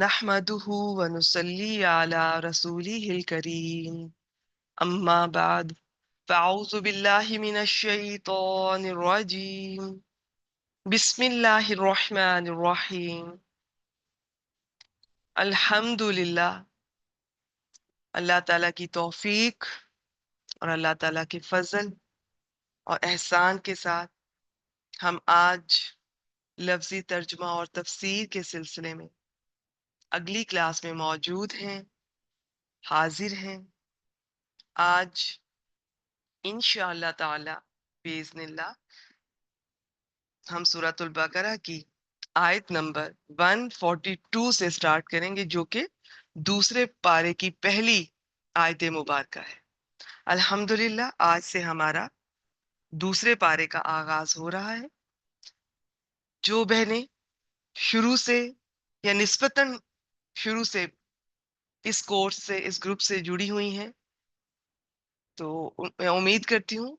نحمده ونصلي على رسوله الكريم أما بعد فأعوذ بالله من الشيطان الرجيم بسم الله الرحمن الرحيم الحمد للہ اللہ تعالیٰ کی توفیق اور اللہ تعالیٰ کے فضل اور احسان کے ساتھ ہم آج لفظی ترجمہ اور تفسیر کے سلسلے میں اگلی کلاس میں موجود ہیں، حاضر ہیں۔ آج انشاءاللہ تعالی باذن اللہ ہم سورۃ البقرہ کی آیت نمبر 142 سے سٹارٹ کریں گے، جو کہ دوسرے پارے کی پہلی آیت مبارکہ ہے۔ الحمدللہ آج سے ہمارا دوسرے پارے کا آغاز ہو رہا ہے۔ جو بہنیں شروع سے یا نسبتاً شروع سے اس کورس سے، اس گروپ سے جڑی ہوئی ہیں، تو میں امید کرتی ہوں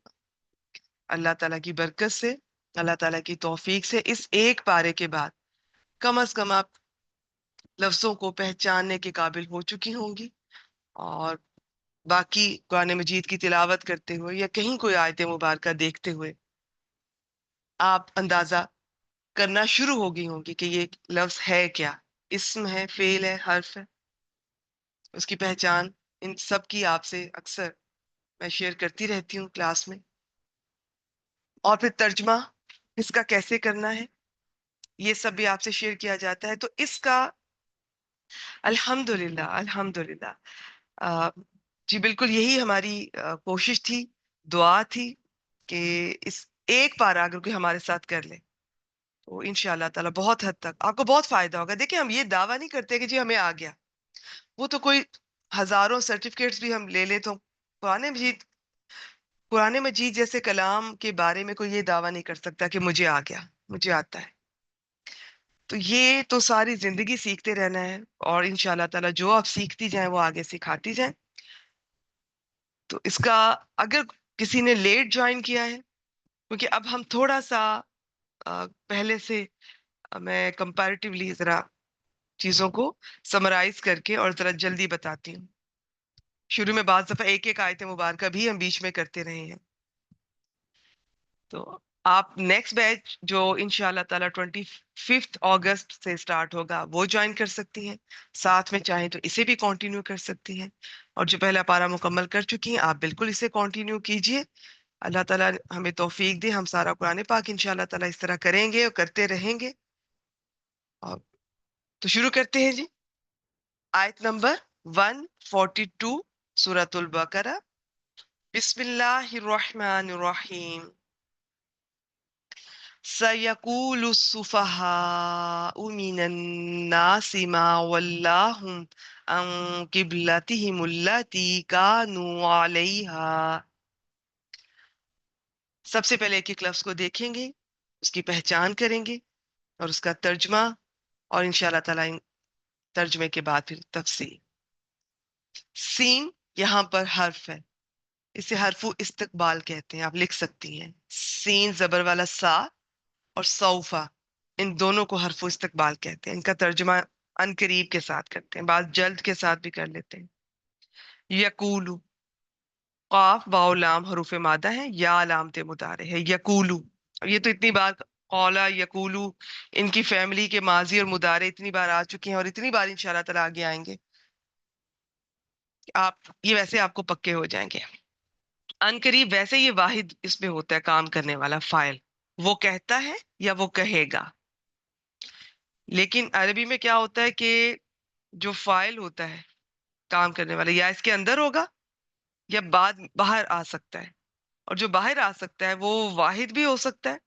اللہ تعالیٰ کی برکت سے، اللہ تعالیٰ کی توفیق سے اس ایک پارے کے بعد کم از کم آپ لفظوں کو پہچاننے کے قابل ہو چکی ہوں گی، اور باقی قرآن مجید کی تلاوت کرتے ہوئے یا کہیں کوئی آیت مبارکہ دیکھتے ہوئے آپ اندازہ کرنا شروع ہو گئی ہوں گی کہ یہ لفظ ہے کیا، اسم ہے، فعل ہے، حرف ہے۔ اس کی پہچان ان سب کی آپ سے اکثر میں شیئر کرتی رہتی ہوں کلاس میں، اور پھر ترجمہ اس کا کیسے کرنا ہے یہ سب بھی آپ سے شیئر کیا جاتا ہے۔ تو اس کا الحمدللہ الحمدللہ جی بالکل یہی ہماری کوشش تھی، دعا تھی کہ اس ایک پارہ اگر کوئی ہمارے ساتھ کر لے تو انشاءاللہ تعالیٰ بہت حد تک آپ کو بہت فائدہ ہوگا۔ دیکھیں ہم یہ دعویٰ نہیں کرتے کہ جی ہمیں آ گیا، وہ تو کوئی ہزاروں سرٹیفکیٹس بھی ہم لے لیں تو قرآن مجید جیسے کلام کے بارے میں کوئی یہ دعویٰ نہیں کر سکتا کہ مجھے آ گیا، مجھے آتا ہے۔ تو یہ تو ساری زندگی سیکھتے رہنا ہے، اور انشاءاللہ تعالیٰ جو آپ سیکھتی جائیں وہ آگے سکھاتی جائیں۔ تو اس کا اگر کسی نے لیٹ جوائن کیا ہے، کیونکہ اب ہم تھوڑا سا پہلے سے میں کمپیریٹیولی ذرا چیزوں کو سمرائز کر کے اور ذرا جلدی بتاتی ہوں۔ شروع میں بعض دفعہ ایک ایک آیت مبارکہ بھی ہم بیچ میں کرتے رہے ہیں۔ تو آپ نیکسٹ بیچ جو انشاءاللہ تعالیٰ 25 اگست سے سٹارٹ ہوگا وہ جوائن کر سکتی ہیں، ساتھ میں چاہیں تو اسے بھی کنٹینیو کر سکتی ہیں، اور جو پہلا پارہ مکمل کر چکی ہیں آپ بالکل اسے کنٹینیو کیجئے۔ اللہ تعالیٰ ہمیں توفیق دے، ہم سارا قرآن پاک انشاءاللہ تعالیٰ اس طرح کریں گے اور کرتے رہیں گے۔ اور تو شروع کرتے ہیں جی، آیت نمبر 142 سورۃ البقرہ۔ بسم اللہ الرحمن الرحیم۔ سَيَقُولُ السُّفَهَاءُ مِنَ النَّاسِ مَا وَلَّاهُمْ عَنْ قِبْلَتِهِمُ الَّتِي كَانُوا عَلَيْهَا۔ سب سے پہلے ایک ایک لفظ کو دیکھیں گے، اس کی پہچان کریں گے اور اس کا ترجمہ، اور انشاءاللہ تعالیٰ ترجمے کے بعد پھر تفسیر۔ سین یہاں پر حرف ہے، اسے حرف استقبال کہتے ہیں، آپ لکھ سکتی ہیں سین زبر والا سا اور صوفہ، ان دونوں کو حرف استقبال کہتے ہیں۔ ان کا ترجمہ ان قریب کے ساتھ کرتے ہیں، بعض جلد کے ساتھ بھی کر لیتے ہیں۔ یقولو، قاف واو لام حروف مادہ ہیں، یا علامت مضارع ہے۔ یقولو، یہ تو اتنی بار قولا یقولو ان کی فیملی کے ماضی اور مضارع اتنی بار آ چکی ہیں، اور اتنی بار انشاءاللہ تعالیٰ آگے آئیں گے، آپ یہ ویسے آپ کو پکے ہو جائیں گے۔ ان قریب ویسے یہ واحد اس میں ہوتا ہے کام کرنے والا فاعل، وہ کہتا ہے یا وہ کہے گا، لیکن عربی میں کیا ہوتا ہے کہ جو فاعل ہوتا ہے کام کرنے والا یا اس کے اندر ہوگا یا بعد باہر آ سکتا ہے، اور جو باہر آ سکتا ہے وہ واحد بھی ہو سکتا ہے،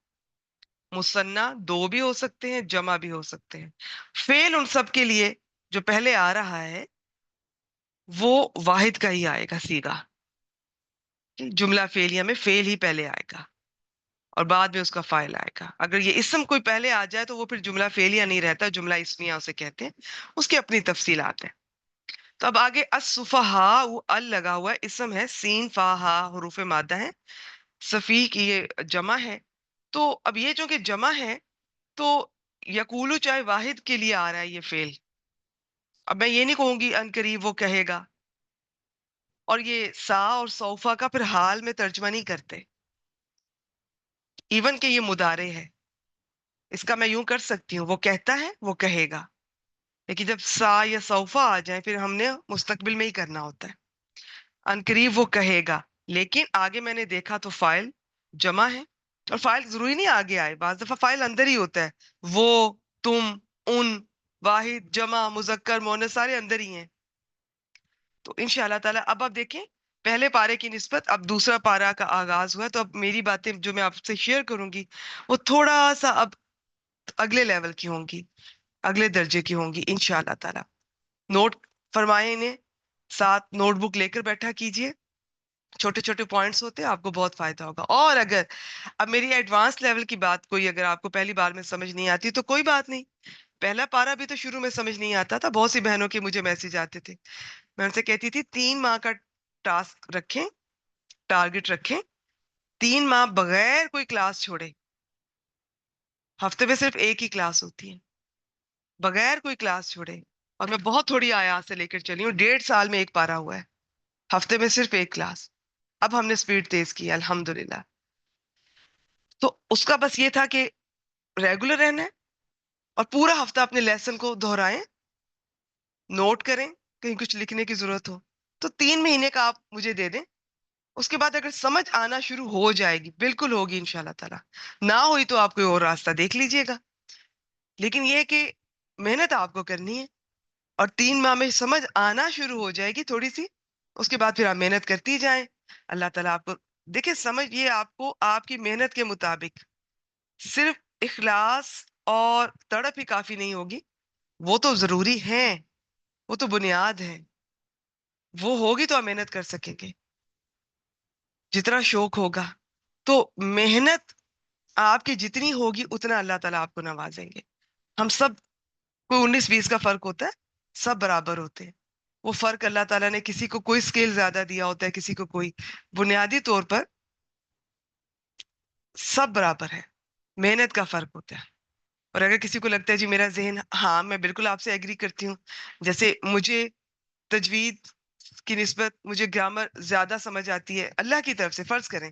مثنیٰ دو بھی ہو سکتے ہیں، جمع بھی ہو سکتے ہیں۔ فعل ان سب کے لیے جو پہلے آ رہا ہے وہ واحد کا ہی آئے گا صیغہ، جملہ فعلیہ میں فعل ہی پہلے آئے گا اور بعد میں اس کا فاعل آئے گا۔ اگر یہ اسم کوئی پہلے آ جائے تو وہ پھر جملہ فعلیہ نہیں رہتا، جملہ اسمیہ اسے کہتے ہیں، اس کی اپنی تفصیلات ہیں۔ تو اب آگے السفہاء، ال لگا ہوا ہے، اسم ہے، سین فا ہا حروف مادہ ہیں، صفیح کی یہ جمع ہے۔ تو اب یہ جو کہ جمع ہے تو یقولو چاہے واحد کے لیے آ رہا ہے یہ فعل، اب میں یہ نہیں کہوں گی ان قریب وہ کہے گا. اور یہ سا اور سوفا کا پھر حال میں ترجمہ نہیں کرتے، ایون کہ یہ مضارع ہے. اس کا میں یوں کر سکتی ہوں، وہ کہتا ہے وہ کہے گا، لیکن جب سا یا سوفا آ جائے پھر ہم نے مستقبل میں ہی کرنا ہوتا ہے. ان قریب وہ کہے گا، لیکن آگے میں نے دیکھا تو فائل جمع ہے. اور فائل ضروری نہیں آگے آئے، بعض دفعہ فائل اندر ہی ہوتا ہے. وہ، تم، ان، واحد، جمع، مذکر، مؤنث سارے اندر ہی ہیں. تو ان شاء اللہ تعالیٰ اب آپ دیکھیں پہلے پارے کی نسبت اب دوسرا پارا کا آغاز ہوا ہے، تو اب میری باتیں جو میں آپ سے شیئر کروں گی وہ تھوڑا سا اب اگلے لیول کی ہوں گی، اگلے درجے کی ہوں گی ان شاء اللہ تعالیٰ. نوٹ فرمائے انہیں، ساتھ نوٹ بک لے کر بیٹھا کیجئے. چھوٹے چھوٹے پوائنٹس ہوتے ہیں، آپ کو بہت فائدہ ہوگا. اور اگر اب میری ایڈوانس لیول کی بات کوئی اگر آپ کو پہلی بار میں سمجھ نہیں آتی تو کوئی بات نہیں. پہلا پارا بھی تو شروع میں سمجھ نہیں آتا تھا. بہت سی بہنوں کے مجھے میسج آتے تھے، میں ان سے کہتی تھی 3 ماہ کا ٹاسک رکھیں، ٹارگٹ رکھیں. 3 ماہ بغیر کوئی کلاس چھوڑے، ہفتے میں صرف ایک ہی کلاس ہوتی ہے، بغیر کوئی کلاس چھوڑے. اور میں بہت تھوڑی آیات سے لے کر چلی ہوں، 1.5 سال میں ایک پارا ہوا ہے، ہفتے میں صرف ایک کلاس. اب ہم نے سپیڈ تیز کی الحمدللہ. تو اس کا بس یہ تھا کہ ریگولر رہنا ہے اور پورا ہفتہ اپنے لیسن کو دہرائیں، نوٹ کریں، کہیں کچھ لکھنے کی ضرورت ہو تو 3 مہینے کا آپ مجھے دے دیں. اس کے بعد اگر سمجھ آنا شروع ہو جائے گی، بالکل ہوگی انشاءاللہ تعالیٰ. نہ ہوئی تو آپ کوئی اور راستہ دیکھ لیجئے گا، لیکن یہ کہ محنت آپ کو کرنی ہے. اور 3 ماہ میں سمجھ آنا شروع ہو جائے گی تھوڑی سی، اس کے بعد پھر آپ محنت کرتی جائیں. اللہ تعالیٰ آپ کو دیکھیں سمجھ، یہ آپ کو آپ کی محنت کے مطابق صرف اخلاص اور تڑپ ہی کافی نہیں ہوگی، وہ تو ضروری ہیں، وہ تو بنیاد ہے. وہ ہوگی تو آپ محنت کر سکیں گے جتنا شوق ہوگا. تو محنت آپ کی جتنی ہوگی اتنا اللہ تعالیٰ آپ کو نوازیں گے. ہم سب کوئی 19-20 کا فرق ہوتا ہے، سب برابر ہوتے ہیں. وہ فرق اللہ تعالیٰ نے کسی کو کوئی سکیل زیادہ دیا ہوتا ہے، کسی کو کوئی. بنیادی طور پر سب برابر ہے، محنت کا فرق ہوتا ہے. اور اگر کسی کو لگتا ہے جی میرا ذہن، ہاں میں بالکل آپ سے ایگری کرتی ہوں، جیسے مجھے تجوید کی نسبت مجھے گرامر زیادہ سمجھ آتی ہے اللہ کی طرف سے، فرض کریں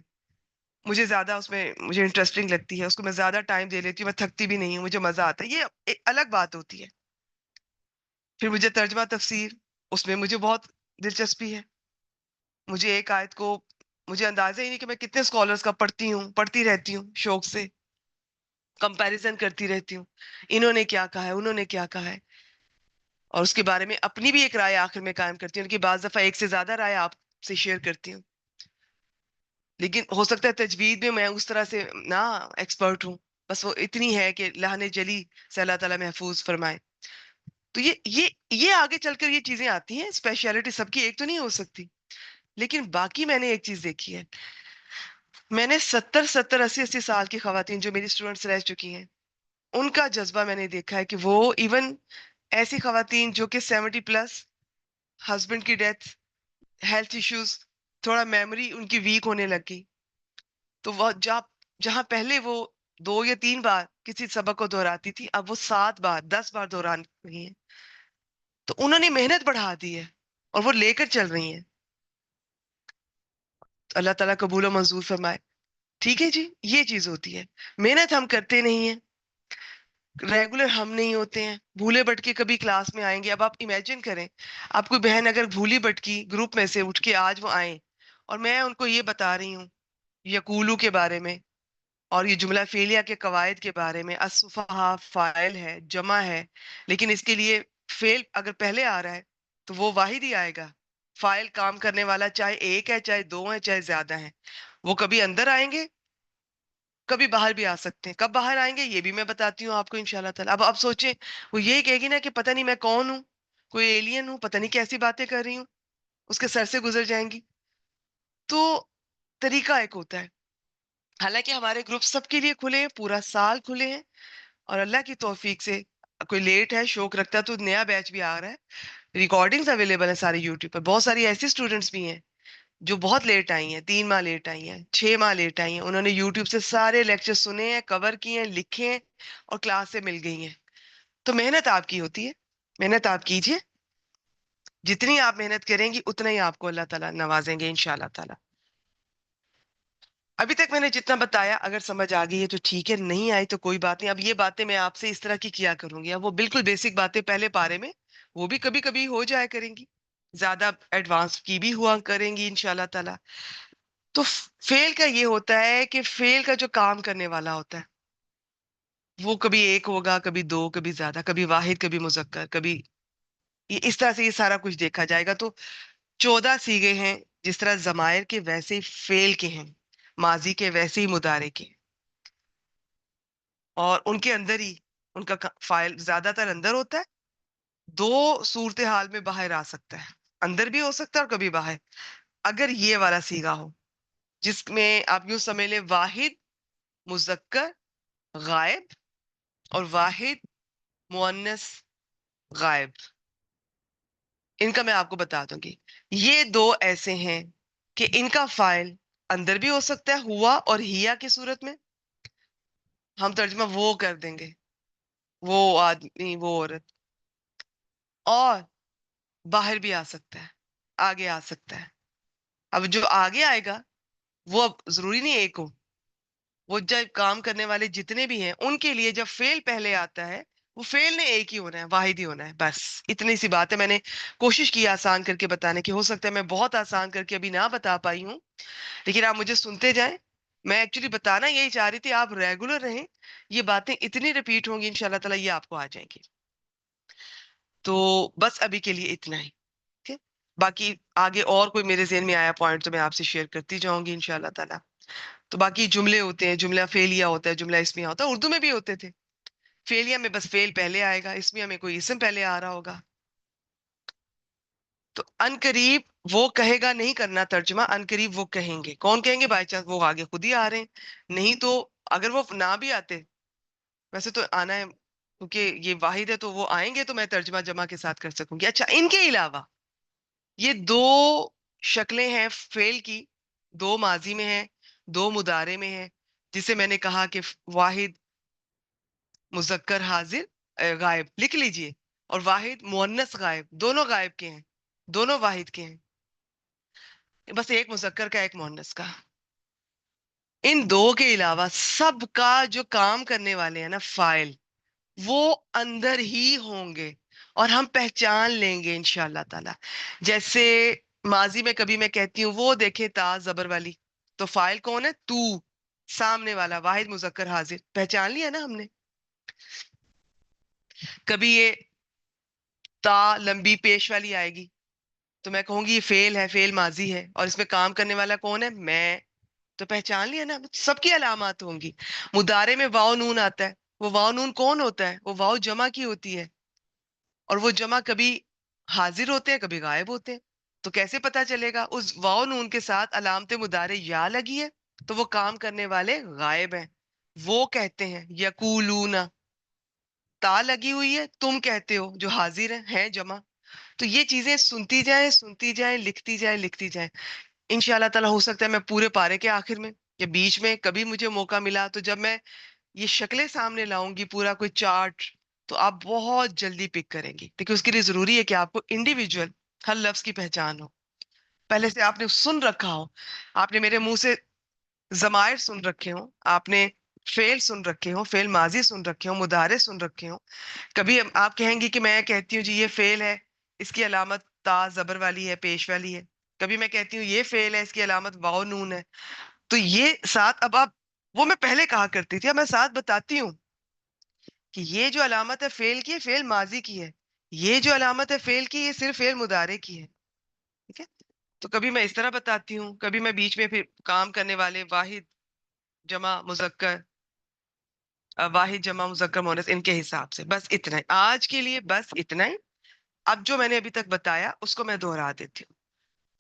مجھے زیادہ اس میں مجھے انٹرسٹنگ لگتی ہے، اس کو میں زیادہ ٹائم دے لیتی ہوں، میں تھکتی بھی نہیں ہوں، مجھے مزہ آتا ہے، یہ ایک الگ بات ہوتی ہے. پھر مجھے ترجمہ تفسیر، اس میں مجھے بہت دلچسپی ہے. مجھے ایک آیت کو مجھے اندازہ ہی نہیں کہ میں کتنے اسکالرز کا پڑھتی ہوں، پڑھتی رہتی ہوں شوق سے، کمپیریزن کرتی رہتی ہوں، انہوں نے کیا کہا ہے، انہوں نے کیا کہا ہے، اور اس کے بارے میں اپنی بھی ایک رائے آخر میں قائم کرتی ہوں کہ بعض دفعہ ایک سے زیادہ رائے آپ سے شیئر کرتی ہوں. لیکن ہو سکتا ہے تجوید میں اس طرح سے نہ ایکسپرٹ ہوں، بس وہ اتنی ہے کہ لہن جلی سے اللہ تعالیٰ محفوظ فرمائے. تو یہ آگے چل کر یہ چیزیں آتی ہیں، اسپیشلٹی سب کی ایک تو نہیں ہو سکتی. لیکن باقی میں نے ایک چیز دیکھی ہے، میں نے 70 80 سال کی خواتین جو میری اسٹوڈنٹس رہ چکی ہیں، ان کا جذبہ میں نے دیکھا ہے کہ وہ ایون ایسی خواتین جو کہ 70+، ہسبینڈ کی ڈیتھ، ہیلتھ ایشوز، تھوڑا میموری ان کی ویک ہونے لگی، تو وہ جہاں پہلے وہ 2 یا 3 بار کسی سبق کو دہراتی تھی، اب وہ 7 بار 10 بار دہران رہی ہیں. تو انہوں نے محنت بڑھا دی ہے اور وہ لے کر چل رہی ہیں. تو اللہ تعالیٰ قبول و منظور فرمائے. ٹھیک ہے جی، یہ چیز ہوتی ہے. محنت ہم کرتے نہیں ہیں، ریگولر ہم نہیں ہوتے ہیں، بھولے بھٹکے کبھی کلاس میں آئیں گے. اب آپ امیجن کریں، آپ کوئی بہن اگر بھولی بھٹکی گروپ میں سے اٹھ کے آج وہ آئیں اور میں ان کو یہ بتا رہی ہوں یقولو کے بارے میں اور یہ جملہ فعلیہ کے قواعد کے بارے میں، السفہاء فاعل ہے، جمع ہے، لیکن اس کے لیے فعل اگر پہلے آ رہا ہے تو وہ واحد ہی آئے گا. فاعل کام کرنے والا چاہے ایک ہے، چاہے 2 ہے، چاہے زیادہ ہیں، وہ کبھی اندر آئیں گے، کبھی باہر بھی آ سکتے ہیں. کب باہر آئیں گے یہ بھی میں بتاتی ہوں آپ کو انشاءاللہ تعالی. اب آپ سوچیں وہ یہی کہے گی نا کہ پتہ نہیں میں کون ہوں، کوئی ایلین ہوں، پتہ نہیں کیسی باتیں کر رہی ہوں، اس کے سر سے گزر جائیں گی. تو طریقہ ایک ہوتا ہے. حالانکہ ہمارے گروپ سب کے لیے کھلے ہیں، پورا سال کھلے ہیں، اور اللہ کی توفیق سے کوئی لیٹ ہے شوق رکھتا ہے تو نیا بیچ بھی آ رہا ہے. ریکارڈنگز اویلیبل ہیں سارے یوٹیوب پر. بہت ساری ایسی اسٹوڈنٹس بھی ہیں جو بہت لیٹ آئی ہیں، 3 ماہ لیٹ آئی ہیں، 6 ماہ لیٹ آئی ہیں. انہوں نے یوٹیوب سے سارے لیکچر سنے ہیں، کور کیے ہیں، لکھے ہیں اور کلاس سے مل گئی ہیں. تو محنت آپ کی ہوتی ہے، محنت آپ کیجئے. جتنی آپ محنت کریں گی اتنا ہی آپ کو اللہ تعالیٰ نوازیں گے انشاءاللہ تعالیٰ. ابھی تک میں نے جتنا بتایا اگر سمجھ آ گئی ہے تو ٹھیک ہے, نہیں آئی تو کوئی بات نہیں. اب یہ باتیں میں آپ سے اس طرح کی کیا کروں گی, اب وہ بالکل بیسک باتیں پہلے پارے میں وہ بھی کبھی کبھی ہو جایا کریں گی, زیادہ ایڈوانس کی بھی ہوا کریں گی انشاءاللہ تعالیٰ. تو فیل کا یہ ہوتا ہے کہ فیل کا جو کام کرنے والا ہوتا ہے وہ کبھی ایک ہوگا, کبھی دو, کبھی زیادہ, کبھی واحد, کبھی مذکر, کبھی اس طرح سے یہ سارا کچھ دیکھا جائے گا. تو 14 سیغے ہیں, جس طرح ضمائر کے ویسے ہی فعل کے ہیں, ماضی کے ویسے ہی مضارع کے, اور ان کے اندر ہی ان کا فاعل زیادہ تر اندر ہوتا ہے. دو صورتحال میں باہر آ سکتا ہے, اندر بھی ہو سکتا ہے اور کبھی باہر. اگر یہ والا سیغہ ہو جس میں آپ یوں سمجھ لیں واحد مذکر غائب اور واحد مؤنث غائب, ان کا میں آپ کو بتا دوں گی. یہ دو ایسے ہیں کہ ان کا فاعل اندر بھی ہو سکتا ہے ہوا اور ہیا کی صورت میں, ہم ترجمہ وہ کر دیں گے, وہ آدمی وہ عورت, اور باہر بھی آ سکتا ہے, آگے آ سکتا ہے. اب جو آگے آئے گا وہ اب ضروری نہیں ایک ہو, وہ جب کام کرنے والے جتنے بھی ہیں ان کے لیے جب فعل پہلے آتا ہے وہ فعل نے ایک ہی ہونا ہے, واحد ہی ہونا ہے. بس اتنی سی بات ہے. میں نے کوشش کی آسان کر کے بتانے کی, ہو سکتا ہے میں بہت آسان کر کے ابھی نہ بتا پائی ہوں, لیکن آپ مجھے سنتے جائیں. میں ایکچولی بتانا یہی چاہ رہی تھی, آپ ریگولر رہیں, یہ باتیں اتنی ریپیٹ ہوں گی انشاءاللہ تعالیٰ یہ آپ کو آ جائیں گی. تو بس ابھی کے لیے اتنا ہی. ٹھیک ہے, باقی آگے اور کوئی میرے ذہن میں آیا پوائنٹ تو میں آپ سے شیئر کرتی جاؤں گی انشاءاللہ تعالیٰ. تو باقی جملے ہوتے ہیں, جملہ فعلیہ ہوتا ہے, جملہ اسمیہ ہوتا ہے, اردو میں بھی ہوتے تھے. فعلیہ میں بس فعل پہلے آئے گا, اسمیہ میں کوئی اسم پہلے آ رہا ہوگا. تو ان قریب وہ کہے گا نہیں کرنا ترجمہ, ان قریب وہ کہیں گے. کون کہیں گے؟ بائی چانس وہ آگے خود ہی آ رہے ہیں, نہیں تو اگر وہ نہ بھی آتے, ویسے تو آنا ہے کیونکہ یہ واحد ہے تو وہ آئیں گے تو میں ترجمہ جمع کے ساتھ کر سکوں گی. اچھا, ان کے علاوہ یہ دو شکلیں ہیں فعل کی, دو ماضی میں ہیں, دو مضارع میں ہیں, جسے میں نے کہا کہ واحد مذکر حاضر غائب لکھ لیجئے, اور واحد مؤنث غائب, دونوں غائب کے ہیں, دونوں واحد کے ہیں, بس ایک مذکر کا ایک مؤنث کا. ان دو کے علاوہ سب کا جو کام کرنے والے ہیں نا فاعل, وہ اندر ہی ہوں گے اور ہم پہچان لیں گے انشاءاللہ تعالی. جیسے ماضی میں کبھی میں کہتی ہوں وہ دیکھے تا زبر والی, تو فاعل کون ہے؟ تو, سامنے والا واحد مذکر حاضر, پہچان لیا نا ہم نے. کبھی یہ تا لمبی پیش والی آئے گی تو میں کہوں گی یہ فعل ہے, فعل ماضی ہے, اور اس میں کام کرنے والا کون ہے؟ میں. تو پہچان لیا نا, سب کی علامات ہوں گی. مضارع میں واو نون آتا ہے, وہ واو نون کون ہوتا ہے؟ وہ واو جمع کی ہوتی ہے, اور وہ جمع کبھی حاضر ہوتے ہیں کبھی غائب ہوتے ہیں. تو کیسے پتا چلے گا؟ اس واو نون کے ساتھ علامت مضارع یا لگی ہے تو وہ کام کرنے والے غائب ہیں, وہ کہتے ہیں یقولون. تا لگی ہوئی ہے, تم کہتے ہو, جو حاضر ہیں جمع. تو یہ چیزیں سنتی جائیں, لکھتی جائیں, لکھتی جائیں. انشاءاللہ تعالیٰ ہو سکتا ہے میں پورے پارے کے آخر میں یا بیچ میں کبھی مجھے موقع ملا تو جب میں یہ شکلیں سامنے لاؤں گی, پورا کوئی چارٹ, تو آپ بہت جلدی پک کریں گی. لیکن اس کے لیے ضروری ہے کہ آپ کو انڈیویجول ہر لفظ کی پہچان ہو, پہلے سے آپ نے سن رکھا ہو, آپ نے میرے منہ سے ضمائر سن رکھے ہوں, آپ نے فعل سن رکھے ہوں, فعل ماضی سن رکھے ہوں, مضارع سن رکھے ہوں. کبھی آپ کہیں گی کہ میں کہتی ہوں جی یہ فعل ہے, اس کی علامت تا زبر والی ہے, پیش والی ہے. کبھی میں کہتی ہوں یہ فعل ہے, اس کی علامت واو نون ہے. تو یہ ساتھ اب آپ, وہ میں پہلے کہا کرتی تھی, اب میں ساتھ بتاتی ہوں کہ یہ جو علامت ہے فعل کی ہے, فعل ماضی کی ہے. یہ جو علامت ہے فعل کی, یہ صرف فعل مضارع کی ہے. ٹھیک ہے, تو کبھی میں اس طرح بتاتی ہوں, کبھی میں بیچ میں پھر کام کرنے والے واحد جمع مذکر, واحد جمع مذکر مؤنث, ان کے حساب سے. بس اتنا ہی آج کے لیے, بس اتنا ہی. اب جو میں نے ابھی تک بتایا اس کو میں دوہرا دیتی ہوں.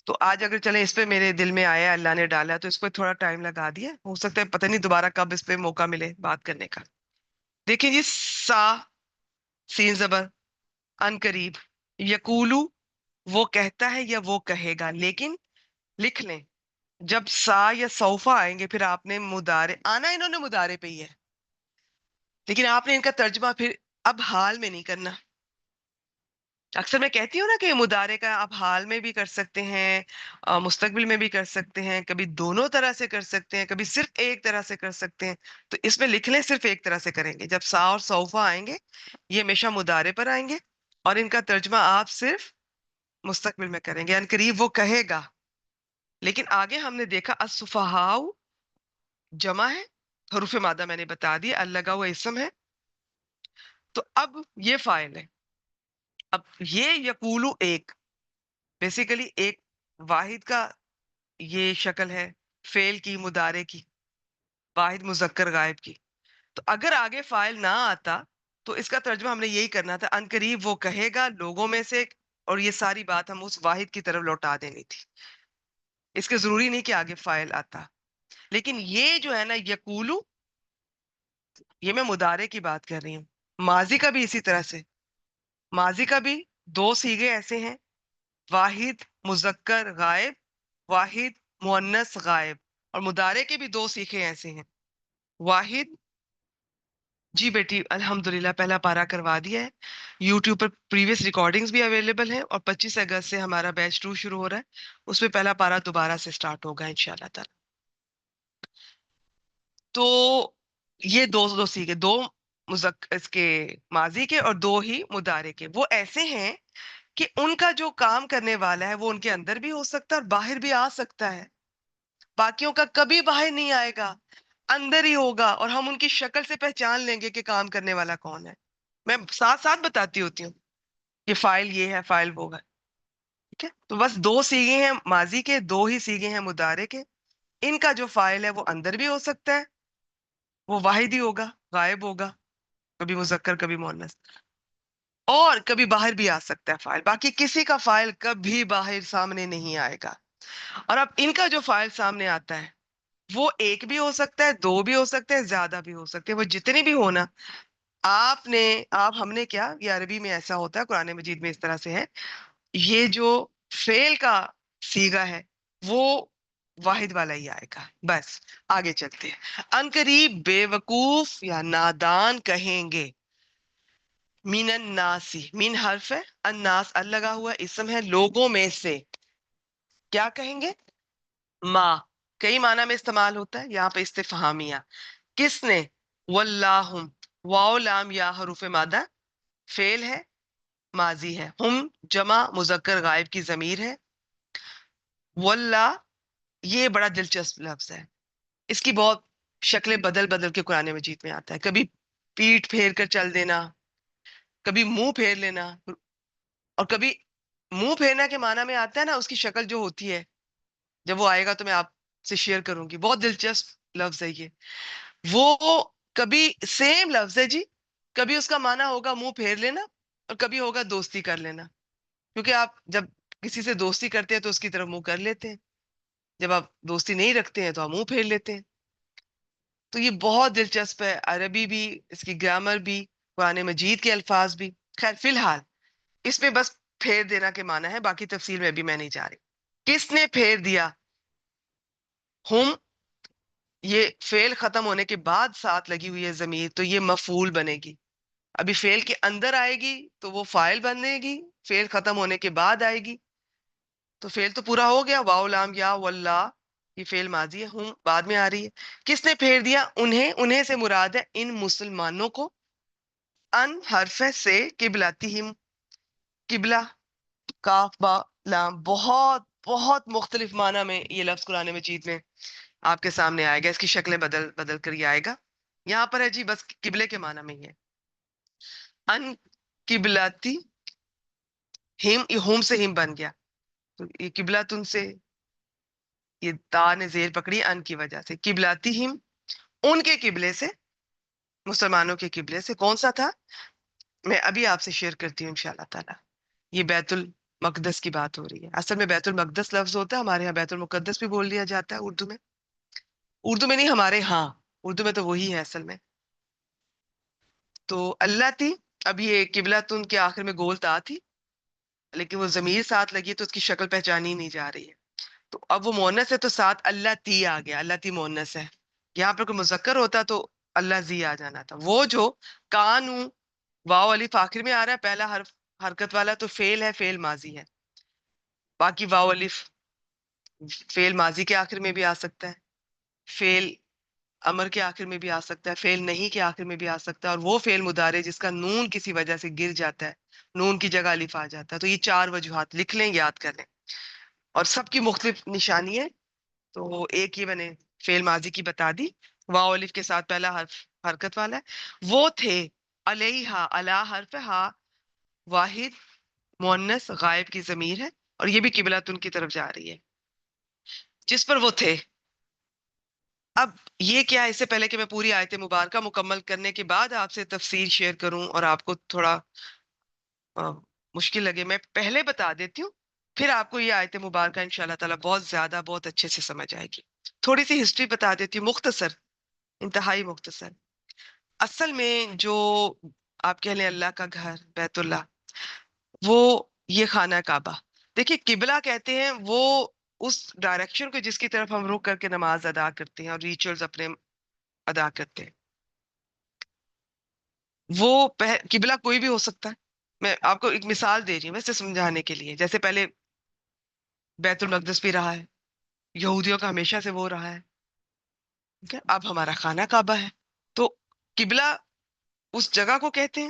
تو آج اگر چلیں اس پہ میرے دل میں آیا, اللہ نے ڈالا, تو اس پہ تھوڑا ٹائم لگا دیا, ہو سکتا ہے پتہ نہیں دوبارہ کب اس پہ موقع ملے بات کرنے کا. دیکھیں جی, سا سین زبر, ان قریب, یقولو وہ کہتا ہے یا وہ کہے گا. لیکن لکھ لیں جب سا یا سوفا آئیں گے پھر آپ نے مضارع آنا, انہوں نے مضارع پہ ہی ہے, لیکن آپ نے ان کا ترجمہ پھر اب حال میں نہیں کرنا, اکثر میں کہتی ہوں نا کہ مضارع کا آپ حال میں بھی کر سکتے ہیں، مستقبل میں بھی کر سکتے ہیں، کبھی دونوں طرح سے کر سکتے ہیں، کبھی صرف ایک طرح سے کر سکتے ہیں. تو اس میں لکھ لیں صرف ایک طرح سے کریں گے. جب سا اور سوفا آئیں گے یہ ہمیشہ مضارع پر آئیں گے، اور ان کا ترجمہ آپ صرف مستقبل میں کریں گے، یعنی قریب وہ کہے گا. لیکن آگے ہم نے دیکھا السفہاء جمع ہے، حروف مادہ میں نے بتا دیا، لگا ہوا اسم ہے. تو اب یہ فاعل ہے. اب یہ یقولو ایک، بیسیکلی ایک واحد کا یہ شکل ہے فعل کی، مضارع کی، واحد مذکر غائب کی. تو اگر آگے فاعل نہ آتا تو اس کا ترجمہ ہم نے یہی کرنا تھا، ان قریب وہ کہے گا لوگوں میں سے، اور یہ ساری بات ہم اس واحد کی طرف لوٹا دینی تھی. اس کے ضروری نہیں کہ آگے فاعل آتا. لیکن یہ جو ہے نا یقولو، یہ میں مضارع کی بات کر رہی ہوں. ماضی کا بھی اسی طرح سے، ماضی کا بھی دو صیغے ایسے ہیں، واحد مذکر غائب، واحد مؤنث غائب. اور مضارع کے بھی دو صیغے ایسے ہیں، واحد. جی بیٹی الحمدللہ پہلا پارا کروا دیا ہے. یوٹیوب پر پریویس ریکارڈنگز بھی اویلیبل ہیں، اور 25 اگست سے ہمارا بیچ 2 شروع ہو رہا ہے، اس میں پہلا پارا دوبارہ سے سٹارٹ ہوگا انشاءاللہ تعالی. تو یہ دو دو صیغے، دو اس کے ماضی کے اور دو ہی مضارع کے، وہ ایسے ہیں کہ ان کا جو کام کرنے والا ہے وہ ان کے اندر بھی ہو سکتا ہے اور باہر بھی آ سکتا ہے. باقیوں کا کبھی باہر نہیں آئے گا، اندر ہی ہوگا، اور ہم ان کی شکل سے پہچان لیں گے کہ کام کرنے والا کون ہے. میں ساتھ ساتھ بتاتی ہوتی ہوں کہ فائل یہ ہے، فائل وہ ہے. ٹھیک ہے، تو بس دو صیغے ہیں ماضی کے، دو ہی صیغے ہیں مضارع کے. ان کا جو فائل ہے وہ اندر بھی ہو سکتا ہے، وہ واحد ہی ہوگا، غائب ہوگا، کبھی مذکر کبھی مؤنث، اور کبھی باہر بھی آ سکتا ہے فائل. باقی کسی کا فائل کبھی باہر سامنے نہیں آئے گا. اور اب ان کا جو فائل سامنے آتا ہے وہ ایک بھی ہو سکتا ہے، دو بھی ہو سکتے ہیں، زیادہ بھی ہو سکتے ہیں. وہ جتنے بھی ہونا، ہم نے کیا، یہ عربی میں ایسا ہوتا ہے، قرآن مجید میں اس طرح سے ہے. یہ جو فعل کا صیغہ ہے وہ واحد والا ہی آئے گا. بس آگے چلتے ہیں. ان قریب بے وقوف یا نادان کہیں گے. مین الناسی، مین حرف ہے، الناس ال لگا ہوا اسم ہے، لوگوں میں سے. کیا کہیں گے؟ ما کئی معنی میں استعمال ہوتا ہے، یہاں پہ استفہامیہ. کس نے؟ واللہ، واو لام یا حروف مادہ، فعل ہے، ماضی ہے. ہم جمع مذکر غائب کی ضمیر ہے. واللہ یہ بڑا دلچسپ لفظ ہے، اس کی بہت شکلیں بدل بدل کے قرآن مجید میں آتا ہے. کبھی پیٹ پھیر کر چل دینا، کبھی منہ پھیر لینا، اور کبھی منہ پھیرنا کے معنی میں آتا ہے نا، اس کی شکل جو ہوتی ہے، جب وہ آئے گا تو میں آپ سے شیئر کروں گی. بہت دلچسپ لفظ ہے یہ. وہ کبھی سیم لفظ ہے جی، کبھی اس کا معنی ہوگا منہ پھیر لینا، اور کبھی ہوگا دوستی کر لینا. کیونکہ آپ جب کسی سے دوستی کرتے ہیں تو اس کی طرف منہ کر لیتے ہیں، جب آپ دوستی نہیں رکھتے ہیں تو آپ منہ پھیر لیتے ہیں. تو یہ بہت دلچسپ ہے، عربی بھی، اس کی گرامر بھی، قرآن مجید کے الفاظ بھی. خیر فی الحال اس میں بس پھیر دینا کے معنی ہے، باقی تفصیل میں بھی میں نہیں جا رہی. کس نے پھیر دیا؟ ہم، یہ فعل ختم ہونے کے بعد ساتھ لگی ہوئی ہے ضمیر، تو یہ مفعول بنے گی. ابھی فعل کے اندر آئے گی تو وہ فاعل بنے گی، فعل ختم ہونے کے بعد آئے گی تو فعل تو پورا ہو گیا. واو لام یا واللہ، یہ فعل ماضی ہے، ہم بعد میں آ رہی ہے. کس نے پھیر دیا؟ انہیں. انہیں سے مراد ہے ان مسلمانوں کو. ان حرف سے قبلتہم، قبلہ، کاف با لام، بہت بہت مختلف معنی میں یہ لفظ قرآن مجید میں آپ کے سامنے آئے گا. اس کی شکلیں بدل بدل کر یہ آئے گا. یہاں پر ہے جی بس قبلے کے معنی میں ہی ہے. ان قبلتی ہم، یہ ہوم سے ہم بن گیا، تو یہ قبلہ تن سے، یہ تا نے زیر پکڑی ان کی وجہ سے. قبلاتی ہم، ان کے قبلے سے، مسلمانوں کے قبلے سے. کون سا تھا؟ میں ابھی آپ سے شیئر کرتی ہوں انشاءاللہ تعالی. یہ بیت المقدس کی بات ہو رہی ہے. اصل میں بیت المقدس لفظ ہوتا ہے، ہمارے یہاں بیت المقدس بھی بول دیا جاتا ہے اردو میں. اردو میں نہیں، ہمارے ہاں اردو میں تو وہی ہے اصل میں. تو اللہ تھی، اب یہ قبلہ تن کے آخر میں گول تا تھی، لیکن وہ ضمیر ساتھ لگی تو اس کی شکل پہچانی نہیں جا رہی ہے. تو اب وہ مونس ہے تو ساتھ اللہ تی آ گیا، اللہ تی مونس ہے. یہاں پر کوئی مذکر ہوتا تو اللہ زی آ جانا تھا. وہ جو کانو، واو الف آخر میں آ رہا ہے، پہلا حرف حرکت والا تو فعل ہے، فعل ماضی ہے. باقی واو الف فعل ماضی کے آخر میں بھی آ سکتا ہے، فعل امر کے آخر میں بھی آ سکتا ہے، فعل نہیں کے آخر میں بھی آ سکتا ہے، اور وہ فعل مضارع جس کا نون کسی وجہ سے گر جاتا ہے، نون کی جگہ الف آ جاتا ہے. تو یہ 4 وجوہات لکھ لیں، یاد کر لیں، اور سب کی مختلف نشانی ہے. تو ایک یہ میں نے فعل ماضی کی بتا دی، واو الف کے ساتھ پہلا حرف حرکت والا ہے. وہ تھے علیہا، علی حرف ہا واحد مؤنث غائب کی ضمیر ہے، اور یہ بھی قبلۃ کی طرف جا رہی ہے، جس پر وہ تھے. اب یہ کیا ہے، اس سے پہلے کہ میں پوری آیت مبارکہ مکمل کرنے کے بعد آپ سے تفسیر شیئر کروں اور آپ کو تھوڑا مشکل لگے، میں پہلے بتا دیتی ہوں، پھر آپ کو یہ آیت مبارکہ انشاءاللہ تعالیٰ بہت زیادہ بہت اچھے سے سمجھ آئے گی. تھوڑی سی ہسٹری بتا دیتی ہوں، مختصر، انتہائی مختصر. اصل میں جو آپ کہہ لیں اللہ کا گھر بیت اللہ، وہ یہ خانہ کعبہ، دیکھیے قبلہ کہتے ہیں وہ اس ڈائریکشن کو جس کی طرف ہم رخ کر کے نماز ادا کرتے ہیں اور ریچولز اپنے ادا کرتے ہیں. وہ قبلہ کوئی بھی ہو سکتا ہے. میں آپ کو ایک مثال دے رہی ہوں ویسے سمجھانے کے لیے. جیسے پہلے بیت المقدس بھی رہا ہے، یہودیوں کا ہمیشہ سے وہ رہا ہے، ٹھیک ہے؟ اب ہمارا خانہ کعبہ ہے. تو قبلہ اس جگہ کو کہتے ہیں،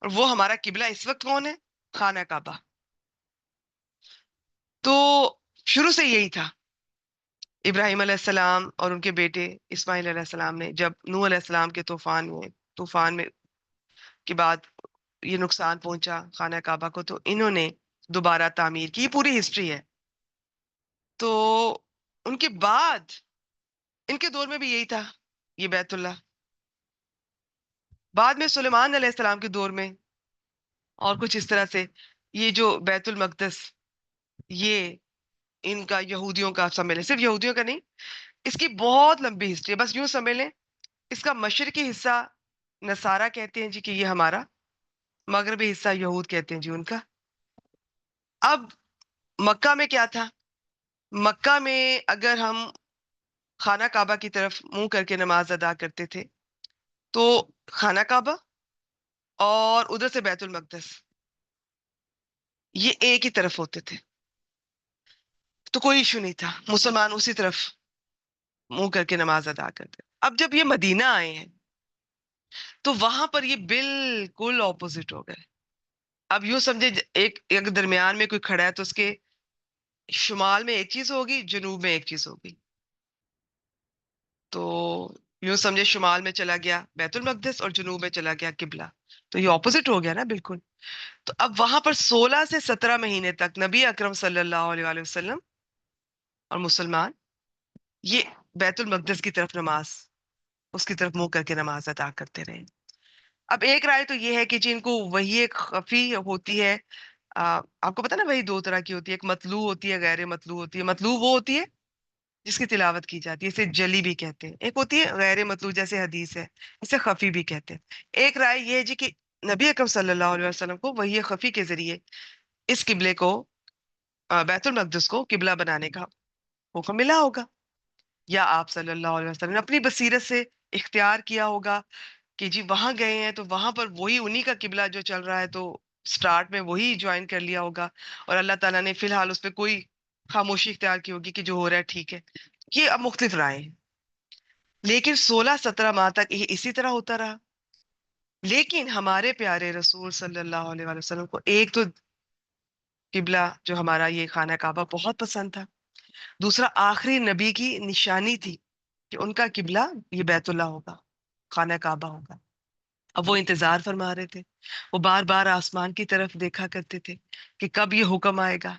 اور وہ ہمارا قبلہ اس وقت کون ہے؟ خانہ کعبہ. تو شروع سے یہی تھا. ابراہیم علیہ السلام اور ان کے بیٹے اسماعیل علیہ السلام نے جب نوح علیہ السلام کے طوفان میں کے بعد یہ نقصان پہنچا خانہ کعبہ کو، تو انہوں نے دوبارہ تعمیر کی. یہ پوری ہسٹری ہے. تو ان کے بعد ان کے دور میں بھی یہی تھا یہ بیت اللہ. بعد میں سلیمان علیہ السلام کے دور میں اور کچھ اس طرح سے یہ جو بیت المقدس، یہ ان کا یہودیوں کا سمجھ لیں، صرف یہودیوں کا نہیں، اس کی بہت لمبی ہسٹری ہے. بس یوں سمجھ لیں اس کا مشرقی حصہ نصارہ کہتے ہیں جی کہ یہ ہمارا، مغربی حصہ یہود کہتے ہیں جی ان کا. اب مکہ میں کیا تھا؟ مکہ میں اگر ہم خانہ کعبہ کی طرف منہ کر کے نماز ادا کرتے تھے تو خانہ کعبہ اور ادھر سے بیت المقدس یہ ایک ہی طرف ہوتے تھے، تو کوئی ایشو نہیں تھا، مسلمان اسی طرف منہ کر کے نماز ادا کرتے. اب جب یہ مدینہ آئے ہیں تو وہاں پر یہ بالکل اپوزٹ ہو گئے. اب یوں سمجھے ایک درمیان میں کوئی کھڑا ہے تو اس کے شمال میں ایک چیز ہوگی، جنوب میں ایک چیز ہوگی. تو یوں سمجھے شمال میں چلا گیا بیت المقدس اور جنوب میں چلا گیا قبلہ، تو یہ اپوزٹ ہو گیا نا بالکل. تو اب وہاں پر 16 سے 17 مہینے تک نبی اکرم صلی اللہ علیہ وآلہ وسلم اور مسلمان یہ بیت المقدس کی طرف نماز، اس کی طرف منہ کر کے نماز ادا کرتے رہے. اب ایک رائے تو یہ ہے کہ جن کو وہی ایک خفی ہوتی ہے، آپ کو پتا نا وہی 2 طرح کی ہوتی ہے، ایک مطلوع ہوتی ہے، غیر مطلوع ہوتی ہے. مطلوع وہ ہوتی ہے جس کی تلاوت کی جاتی ہے، اسے جلی بھی کہتے ہیں. ایک ہوتی ہے غیر مطلوع جیسے حدیث ہے، اسے خفی بھی کہتے ہیں. ایک رائے یہ ہے جی کہ نبی اکرم صلی اللہ علیہ وسلم کو وہی خفی کے ذریعے اس قبلے کو، بیت المقدس کو قبلہ بنانے کا حکم ملا ہوگا، یا آپ صلی اللہ علیہ وسلم نے اپنی بصیرت سے اختیار کیا ہوگا کہ جی وہاں گئے ہیں تو وہاں پر وہی انہی کا قبلہ جو چل رہا ہے تو سٹارٹ میں وہی جوائن کر لیا ہوگا، اور اللہ تعالیٰ نے فی الحال اس پہ کوئی خاموشی اختیار کی ہوگی کہ جو ہو رہا ہے ٹھیک ہے. یہ اب مختلف رائے ہیں، لیکن 16-17 ماہ تک یہ اسی طرح ہوتا رہا. لیکن ہمارے پیارے رسول صلی اللہ علیہ وآلہ وسلم کو ایک تو قبلہ جو ہمارا یہ خانہ کعبہ بہت پسند تھا، دوسرا آخری نبی کی نشانی تھی کہ ان کا قبلہ یہ بیت اللہ ہوگا، خانہ کعبہ ہوگا. اب وہ انتظار فرما رہے تھے، وہ بار بار آسمان کی طرف دیکھا کرتے تھے کہ کب یہ حکم آئے گا.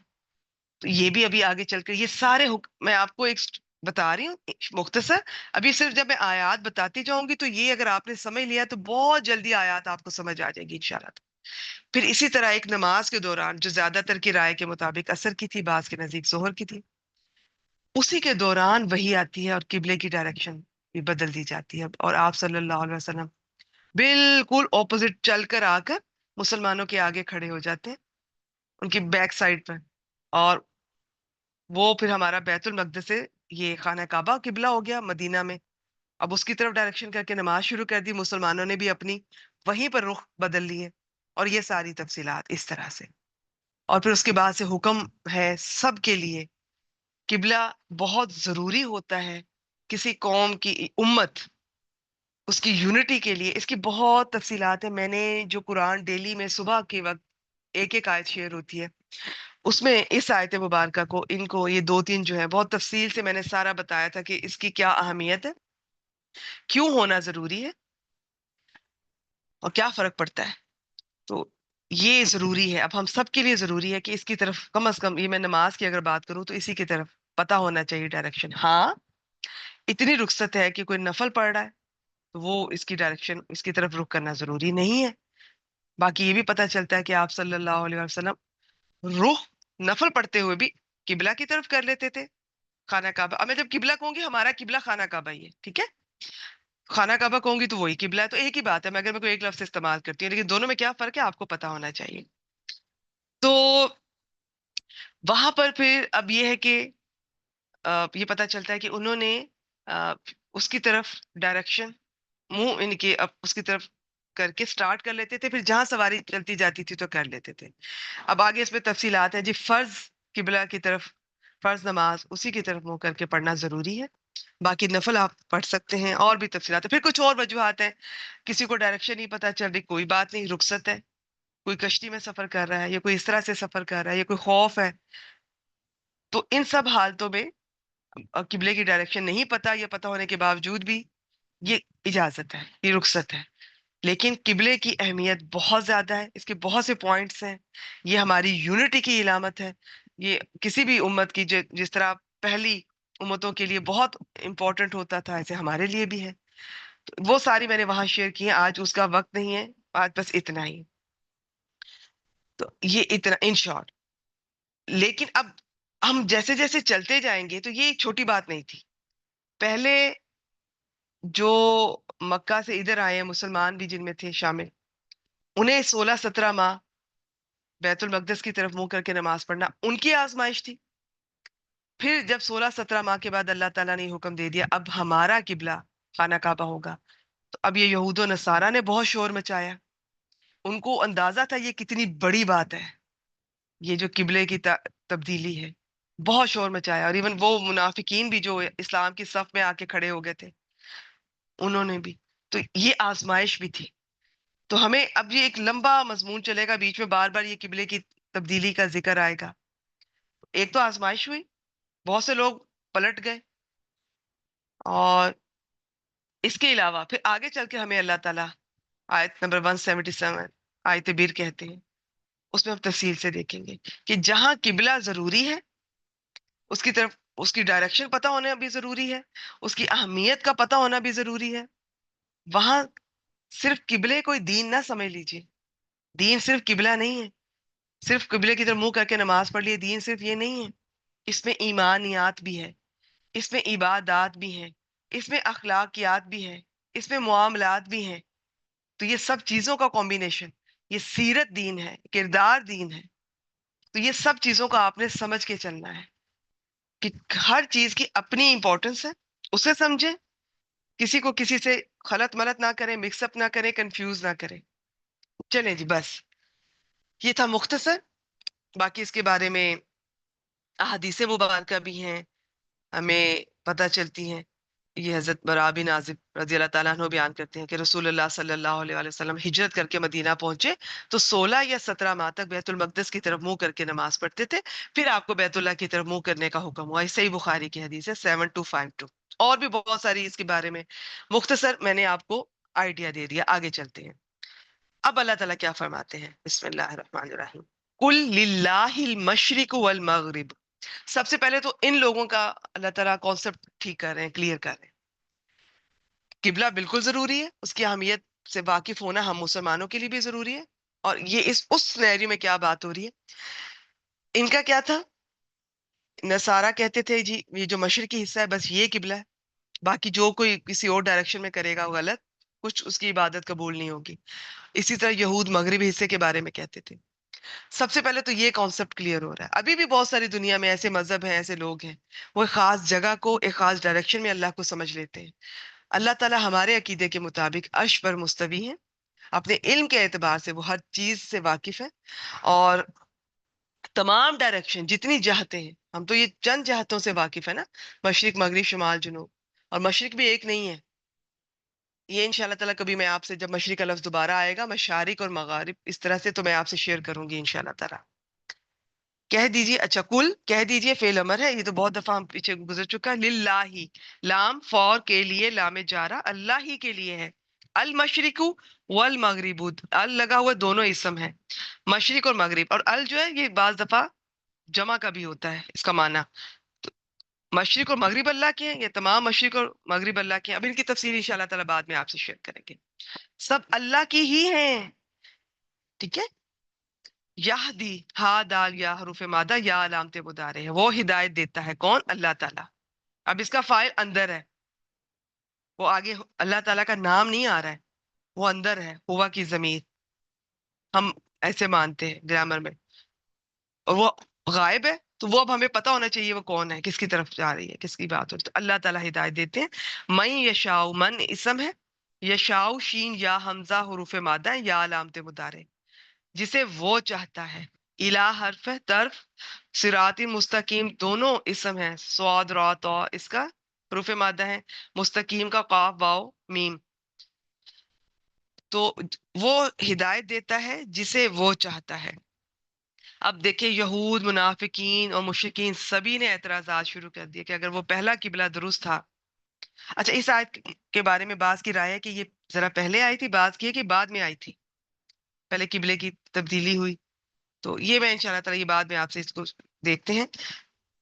تو یہ بھی ابھی آگے چل کر یہ سارے میں آپ کو ایک بتا رہی ہوں مختصر. ابھی صرف جب میں آیات بتاتی جاؤں گی تو یہ اگر آپ نے سمجھ لیا تو بہت جلدی آیات آپ کو سمجھ آ جائے گی انشاءاللہ. پھر اسی طرح ایک نماز کے دوران جو زیادہ تر کی رائے کے مطابق عصر کی تھی، بعض کے نزدیک ظہر کی تھی، اسی کے دوران وہی آتی ہے اور قبلے کی ڈائریکشن بھی بدل دی جاتی ہے، اور آپ صلی اللہ علیہ وسلم بالکل اپوزٹ چل کر آ کر مسلمانوں کے آگے کھڑے ہو جاتے ہیں ان کی بیک سائڈ پر. اور وہ پھر ہمارا بیت المقدس سے یہ خانہ کعبہ قبلہ ہو گیا مدینہ میں. اب اس کی طرف ڈائریکشن کر کے نماز شروع کر دی، مسلمانوں نے بھی اپنی وہیں پر رخ بدل لیے. اور یہ ساری تفصیلات اس طرح سے. اور پھر اس کے بعد سے حکم ہے سب کے لیے. قبلہ بہت ضروری ہوتا ہے کسی قوم کی امت اس کی یونٹی کے لیے. اس کی بہت تفصیلات ہیں. میں نے جو قرآن ڈیلی میں صبح کے وقت ایک ایک آیت شیئر ہوتی ہے اس میں اس آیت مبارکہ کو ان کو یہ دو تین جو ہے بہت تفصیل سے میں نے سارا بتایا تھا کہ اس کی کیا اہمیت ہے, کیوں ہونا ضروری ہے اور کیا فرق پڑتا ہے. تو یہ ضروری ہے, اب ہم سب کے لیے ضروری ہے کہ اس کی طرف کم از کم, یہ میں نماز کی اگر بات کروں تو اسی کی طرف پتا ہونا چاہیے ڈائریکشن. ہاں اتنی رخصت ہے کہ کوئی نفل پڑھ رہا ہے تو وہ اس کی ڈائریکشن اس کی طرف رخ کرنا ضروری نہیں ہے. باقی یہ بھی پتا چلتا ہے کہ آپ صلی اللہ علیہ وسلم رخ نفل پڑھتے ہوئے بھی قبلہ کی طرف کر لیتے تھے. خانہ کعبہ, اب میں جب قبلہ کہوں گی ہمارا قبلہ خانہ کعبہ ہی ہے, ٹھیک ہے, خانہ کعبہ کہوں گی تو وہی قبلہ ہے, تو ایک ہی بات ہے. اگر میں کوئی ایک لفظ استعمال کرتی ہوں لیکن دونوں میں کیا فرق ہے آپ کو پتا ہونا چاہیے. تو وہاں پر پھر اب یہ ہے کہ یہ پتا چلتا ہے کہ انہوں نے اس کی طرف ڈائریکشن منہ ان کے اب اس کی طرف کر کے سٹارٹ کر لیتے تھے, پھر جہاں سواری چلتی جاتی تھی تو کر لیتے تھے. اب آگے اس میں تفصیلات ہیں جی. فرض قبلہ کی طرف, فرض نماز اسی کی طرف منہ کر کے پڑھنا ضروری ہے. باقی نفل آپ پڑھ سکتے ہیں, اور بھی تفصیلات ہیں. پھر کچھ اور وجوہات ہیں, کسی کو ڈائریکشن نہیں پتا چل رہی, کوئی بات نہیں, رخصت ہے. کوئی کشتی میں سفر کر رہا ہے یا کوئی اس طرح سے سفر کر رہا ہے یا کوئی خوف ہے, تو ان سب حالتوں میں قبلے کی ڈائریکشن نہیں پتا یا پتا ہونے کے باوجود بھی یہ اجازت ہے, یہ رخصت ہے. لیکن قبلے کی اہمیت بہت زیادہ ہے, اس کے بہت سے پوائنٹس ہیں. یہ ہماری یونٹی کی علامت ہے. یہ کسی بھی امت کی جس طرح پہلی امتوں کے لیے بہت امپورٹنٹ ہوتا تھا ایسے ہمارے لیے بھی ہے. تو وہ ساری میں نے وہاں شیئر کی ہیں, آج اس کا وقت نہیں ہے, آج بس اتنا ہی. تو یہ اتنا ان شارٹ. لیکن اب ہم جیسے جیسے چلتے جائیں گے تو یہ ایک چھوٹی بات نہیں تھی. پہلے جو مکہ سے ادھر آئے ہیں مسلمان بھی جن میں تھے شامل, انہیں 16-17 ماہ بیت المقدس کی طرف منہ کر کے نماز پڑھنا ان کی آزمائش تھی. پھر جب 16-17 ماہ کے بعد اللہ تعالیٰ نے حکم دے دیا اب ہمارا قبلہ خانہ کعبہ ہوگا, تو اب یہ یہود و نصارہ نے بہت شور مچایا. ان کو اندازہ تھا یہ کتنی بڑی بات ہے, یہ جو قبلے کی تبدیلی ہے, بہت شور مچایا. اور ایون وہ منافقین بھی جو اسلام کی صف میں آ کے کھڑے ہو گئے تھے انہوں نے بھی. تو یہ آزمائش بھی تھی. تو ہمیں اب یہ ایک لمبا مضمون چلے گا, بیچ میں بار بار یہ قبلے کی تبدیلی کا ذکر آئے گا. ایک تو آزمائش ہوئی, بہت سے لوگ پلٹ گئے, اور اس کے علاوہ پھر آگے چل کے ہمیں اللہ تعالیٰ آیت نمبر 177 آیت بیر کہتے ہیں, اس میں ہم تفصیل سے دیکھیں گے کہ جہاں قبلہ ضروری ہے اس کی طرف اس کی ڈائریکشن پتہ ہونا بھی ضروری ہے, اس کی اہمیت کا پتہ ہونا بھی ضروری ہے. وہاں صرف قبلے کوئی دین نہ سمجھ لیجیے, دین صرف قبلہ نہیں ہے, صرف قبلے کی طرف منہ کر کے نماز پڑھ لیے دین صرف یہ نہیں ہے. اس میں ایمانیات بھی ہے, اس میں عبادات بھی ہیں, اس میں اخلاقیات بھی ہیں, اس میں معاملات بھی ہیں. تو یہ سب چیزوں کا کمبینیشن, یہ سیرت دین ہے, کردار دین ہے. تو یہ سب چیزوں کا آپ نے سمجھ کے چلنا ہے کہ ہر چیز کی اپنی امپورٹنس ہے, اسے سمجھیں, کسی کو کسی سے خلط ملط نہ کریں, مکس اپ نہ کریں, کنفیوز نہ کریں. چلیں جی, بس یہ تھا مختصر. باقی اس کے بارے میں احادیث مبارکہ بھی ہیں, ہمیں پتہ چلتی ہیں. یہ حضرت برا بن عازب رضی اللہ تعالیٰ عنہ بیان کرتے ہیں کہ رسول اللہ صلی اللہ علیہ وآلہ وسلم ہجرت کر کے مدینہ پہنچے تو 16 یا 17 ماہ تک بیت المقدس کی طرف منہ کر کے نماز پڑھتے تھے. پھر آپ کو بیت اللہ کی طرف منہ کرنے کا حکم ہوا. یہ صحیح بخاری کی حدیث ہے 7252. اور بھی بہت ساری اس کے بارے میں مختصر میں نے آپ کو آئیڈیا دے دیا. آگے چلتے ہیں. اب اللہ تعالیٰ کیا فرماتے ہیں, بسم اللہ الرحمن الرحیم. قل للہ المشرق والمغرب. سب سے پہلے تو ان لوگوں کا اللہ تعالیٰ کانسیپٹ ٹھیک کر رہے ہیں, کلیئر کر رہے ہیں. قبلہ بالکل ضروری ہے, اس کی اہمیت سے واقف ہونا ہم مسلمانوں کے لیے بھی ضروری ہے. اور یہ اس سینیریو میں کیا بات ہو رہی ہے, ان کا کیا تھا, نصارہ کہتے تھے جی یہ جو مشرقی حصہ ہے بس یہ قبلہ ہے, باقی جو کوئی کسی اور ڈائریکشن میں کرے گا وہ غلط, کچھ اس کی عبادت قبول نہیں ہوگی. اسی طرح یہود مغربی حصے کے بارے میں کہتے تھے. سب سے پہلے تو یہ کانسیپٹ کلیئر ہو رہا ہے. ابھی بھی بہت ساری دنیا میں ایسے مذہب ہیں, ایسے لوگ ہیں, وہ ایک خاص جگہ کو ایک خاص ڈائریکشن میں اللہ کو سمجھ لیتے ہیں. اللہ تعالیٰ ہمارے عقیدے کے مطابق عرش پر مستوی ہیں, اپنے علم کے اعتبار سے وہ ہر چیز سے واقف ہے، اور تمام ڈائریکشن جتنی جہتیں ہیں، ہم تو یہ چند جہتوں سے واقف ہے نا، مشرق مغرب شمال جنوب، اور مشرق بھی ایک نہیں ہے. یہ ان شاء اللہ تعالیٰ کبھی میں آپ سے، جب مشرق کا لفظ دوبارہ آئے گا، مشارق اور مغارب اس طرح سے، تو میں آپ سے شیئر کروں گی ان شاء اللہ تعالیٰ. کہہ دیجئے، اچھا کل کہہ دیجئے فعل امر ہے، یہ تو بہت دفعہ ہم پیچھے گزر چکا ہے. للہ، لام فور کے لیے، لام جارہ اللہ ہی کے لیے ہے. المشرق والمغرب، ال لگا ہوا دونوں اسم ہے، مشرق اور مغرب. اور ال جو ہے یہ بعض دفعہ جمع کا بھی ہوتا ہے اس کا معنی. تو مشرق اور مغرب اللہ کے ہیں، یہ تمام مشرق اور مغرب اللہ کے ہیں. اب ان کی تفصیل ان شاء اللہ تعالیٰ بعد میں آپ سے شیئر کریں گے. سب اللہ کی ہی ہیں، ٹھیک ہے. یہدی، ہا دال یا حروف مادہ، یا علامت مضارع ہے. وہ ہدایت دیتا ہے، کون؟ اللہ تعالیٰ. اب اس کا فائل اندر ہے، وہ آگے اللہ تعالیٰ کا نام نہیں آ رہا ہے، وہ اندر ہے، ہوا کی ضمیر، ہم ایسے مانتے ہیں گرامر میں. اور وہ غائب ہے، تو وہ اب ہمیں پتہ ہونا چاہیے وہ کون ہے، کس کی طرف جا رہی ہے، کس کی بات ہو رہی ہے. تو اللہ تعالیٰ ہدایت دیتے ہیں. من یشاء، من اسم ہے، یشاء شین یا حمزہ حروف مادہ ہے، یا علامت مضارع، جسے وہ چاہتا ہے. الہ حرف ہے، طرف، صراط مستقیم دونوں اسم ہیں، صاد را تو اس کا حروف مادہ ہے، مستقیم کا قاف واو میم. تو وہ ہدایت دیتا ہے جسے وہ چاہتا ہے. اب دیکھیں، یہود، منافقین اور مشرکین سبھی نے اعتراضات شروع کر دیے کہ اگر وہ پہلا قبلہ درست تھا. اچھا، اس آیت کے بارے میں بعض کی رائے ہے کہ یہ ذرا پہلے آئی تھی، بعض کی ہے کہ بعد میں آئی تھی، پہلے قبلے کی تبدیلی ہوئی. تو یہ میں انشاءاللہ تعالیٰ یہ بعد میں آپ سے اس کو دیکھتے ہیں.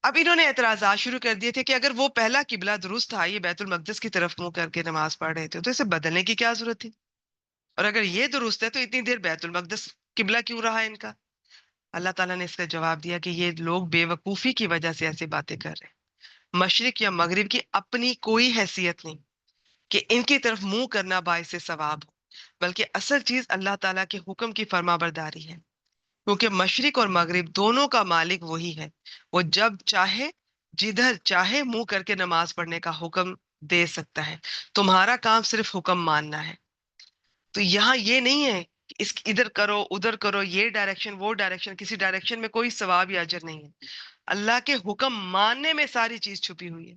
اب انہوں نے اعتراضات شروع کر دیے تھے کہ اگر وہ پہلا قبلہ درست تھا، یہ بیت المقدس کی طرف منہ کر کے نماز پڑھ رہے تھے، تو اسے بدلنے کی کیا ضرورت تھی؟ اور اگر یہ درست ہے تو اتنی دیر بیت المقدس قبلہ کیوں رہا ان کا؟ اللہ تعالیٰ نے اس کا جواب دیا کہ یہ لوگ بے وقوفی کی وجہ سے ایسی باتیں کر رہے ہیں. مشرق یا مغرب کی اپنی کوئی حیثیت نہیں کہ ان کی طرف منہ کرنا باعث ثواب ہو، بلکہ اصل چیز اللہ تعالیٰ کے حکم کی فرما برداری ہے. کیونکہ مشرق اور مغرب دونوں کا مالک وہی ہے، وہ جب چاہے جدھر چاہے منہ کر کے نماز پڑھنے کا حکم دے سکتا ہے. تمہارا کام صرف حکم ماننا ہے. تو یہاں یہ نہیں ہے کہ اس ادھر کرو ادھر کرو، یہ ڈائریکشن وہ ڈائریکشن، کسی ڈائریکشن میں کوئی ثواب یا اجر نہیں ہے. اللہ کے حکم ماننے میں ساری چیز چھپی ہوئی ہے،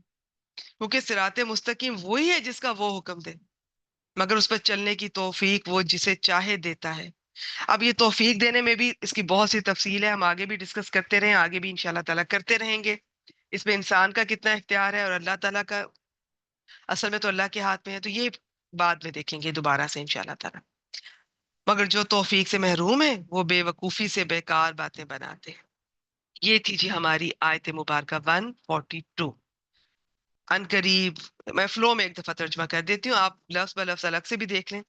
کیونکہ صراط مستقیم وہی ہے جس کا وہ حکم دے، مگر اس پر چلنے کی توفیق وہ جسے چاہے دیتا ہے. اب یہ توفیق دینے میں بھی اس کی بہت سی تفصیل ہے، ہم آگے بھی ڈسکس کرتے رہیں، آگے بھی انشاءاللہ تعالیٰ کرتے رہیں گے. اس میں انسان کا کتنا اختیار ہے اور اللہ تعالیٰ کا، اصل میں تو اللہ کے ہاتھ میں ہے. تو یہ بعد میں دیکھیں گے دوبارہ سے انشاءاللہ تعالیٰ. مگر جو توفیق سے محروم ہے وہ بے وقوفی سے بیکار باتیں بناتے ہیں. یہ تھی جی ہماری آیت مبارکہ 142. ان قریب، میں فلو میں ایک دفعہ ترجمہ کر دیتی ہوں، آپ لفظ بہ لفظ الگ سے بھی دیکھ لیں.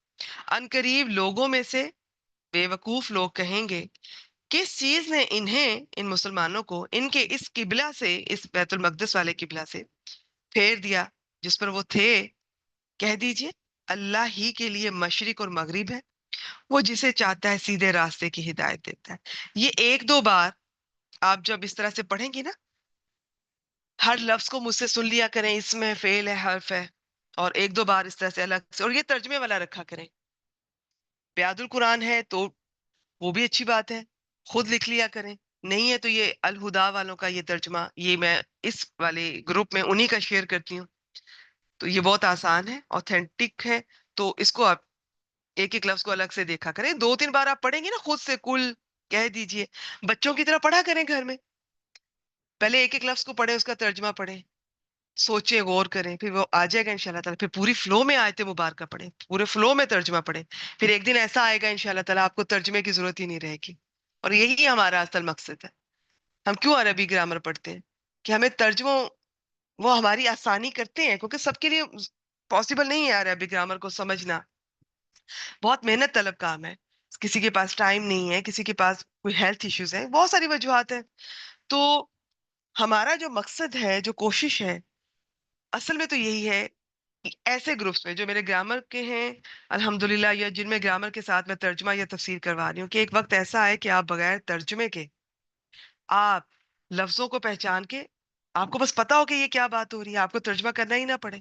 ان قریب لوگوں میں سے بے وقوف لوگ کہیں گے، کس چیز نے انہیں، ان مسلمانوں کو، ان کے اس قبلہ سے، اس بیت المقدس والے قبلہ سے پھیر دیا جس پر وہ تھے؟ کہہ دیجئے اللہ ہی کے لیے مشرق اور مغرب ہے، وہ جسے چاہتا ہے سیدھے راستے کی ہدایت دیتا ہے. یہ ایک دو بار آپ جب اس طرح سے پڑھیں گی نا، ہر لفظ کو مجھ سے سن لیا کریں، اس میں فعل ہے، حرف ہے، اور ایک دو بار اس طرح سے الگ سے، اور یہ ترجمے والا رکھا کریں. بیاد القرآن ہے تو وہ بھی اچھی بات ہے، خود لکھ لیا کریں. نہیں ہے تو یہ الہدا والوں کا یہ ترجمہ، یہ میں اس والے گروپ میں انہی کا شیئر کرتی ہوں. تو یہ بہت آسان ہے، اوتھینٹک ہے. تو اس کو آپ ایک ایک لفظ کو الگ سے دیکھا کریں. دو تین بار آپ پڑھیں گے نا خود سے، کل کہہ دیجئے، بچوں کی طرح پڑھا کریں گھر میں. پہلے ایک ایک لفظ کو پڑھیں، اس کا ترجمہ پڑھیں، سوچیں، غور کریں، پھر وہ آ جائے گا انشاءاللہ تعالیٰ. پھر پوری فلو میں آیت مبارکہ پڑھیں، پورے فلو میں ترجمہ پڑھیں. پھر ایک دن ایسا آئے گا انشاءاللہ تعالیٰ آپ کو ترجمے کی ضرورت ہی نہیں رہے گی. اور یہی ہمارا اصل مقصد ہے. ہم کیوں عربی گرامر پڑھتے ہیں؟ کہ ہمیں ترجمہ، وہ ہماری آسانی کرتے ہیں، کیونکہ سب کے لیے پاسبل نہیں ہے عربی گرامر کو سمجھنا. بہت محنت طلب کام ہے، کسی کے پاس ٹائم نہیں ہے، کسی کے پاس کوئی ہیلتھ ایشوز ہیں، بہت ساری وجوہات ہیں. تو ہمارا جو مقصد ہے، جو کوشش ہے، اصل میں تو یہی ہے کہ ایسے گروپس میں جو میرے گرامر کے ہیں الحمدللہ، یا جن میں گرامر کے ساتھ میں ترجمہ یا تفسیر کروا رہی ہوں، کہ ایک وقت ایسا آئے کہ آپ بغیر ترجمے کے آپ لفظوں کو پہچان کے، آپ کو بس پتا ہو کہ یہ کیا بات ہو رہی ہے، آپ کو ترجمہ کرنا ہی نہ پڑے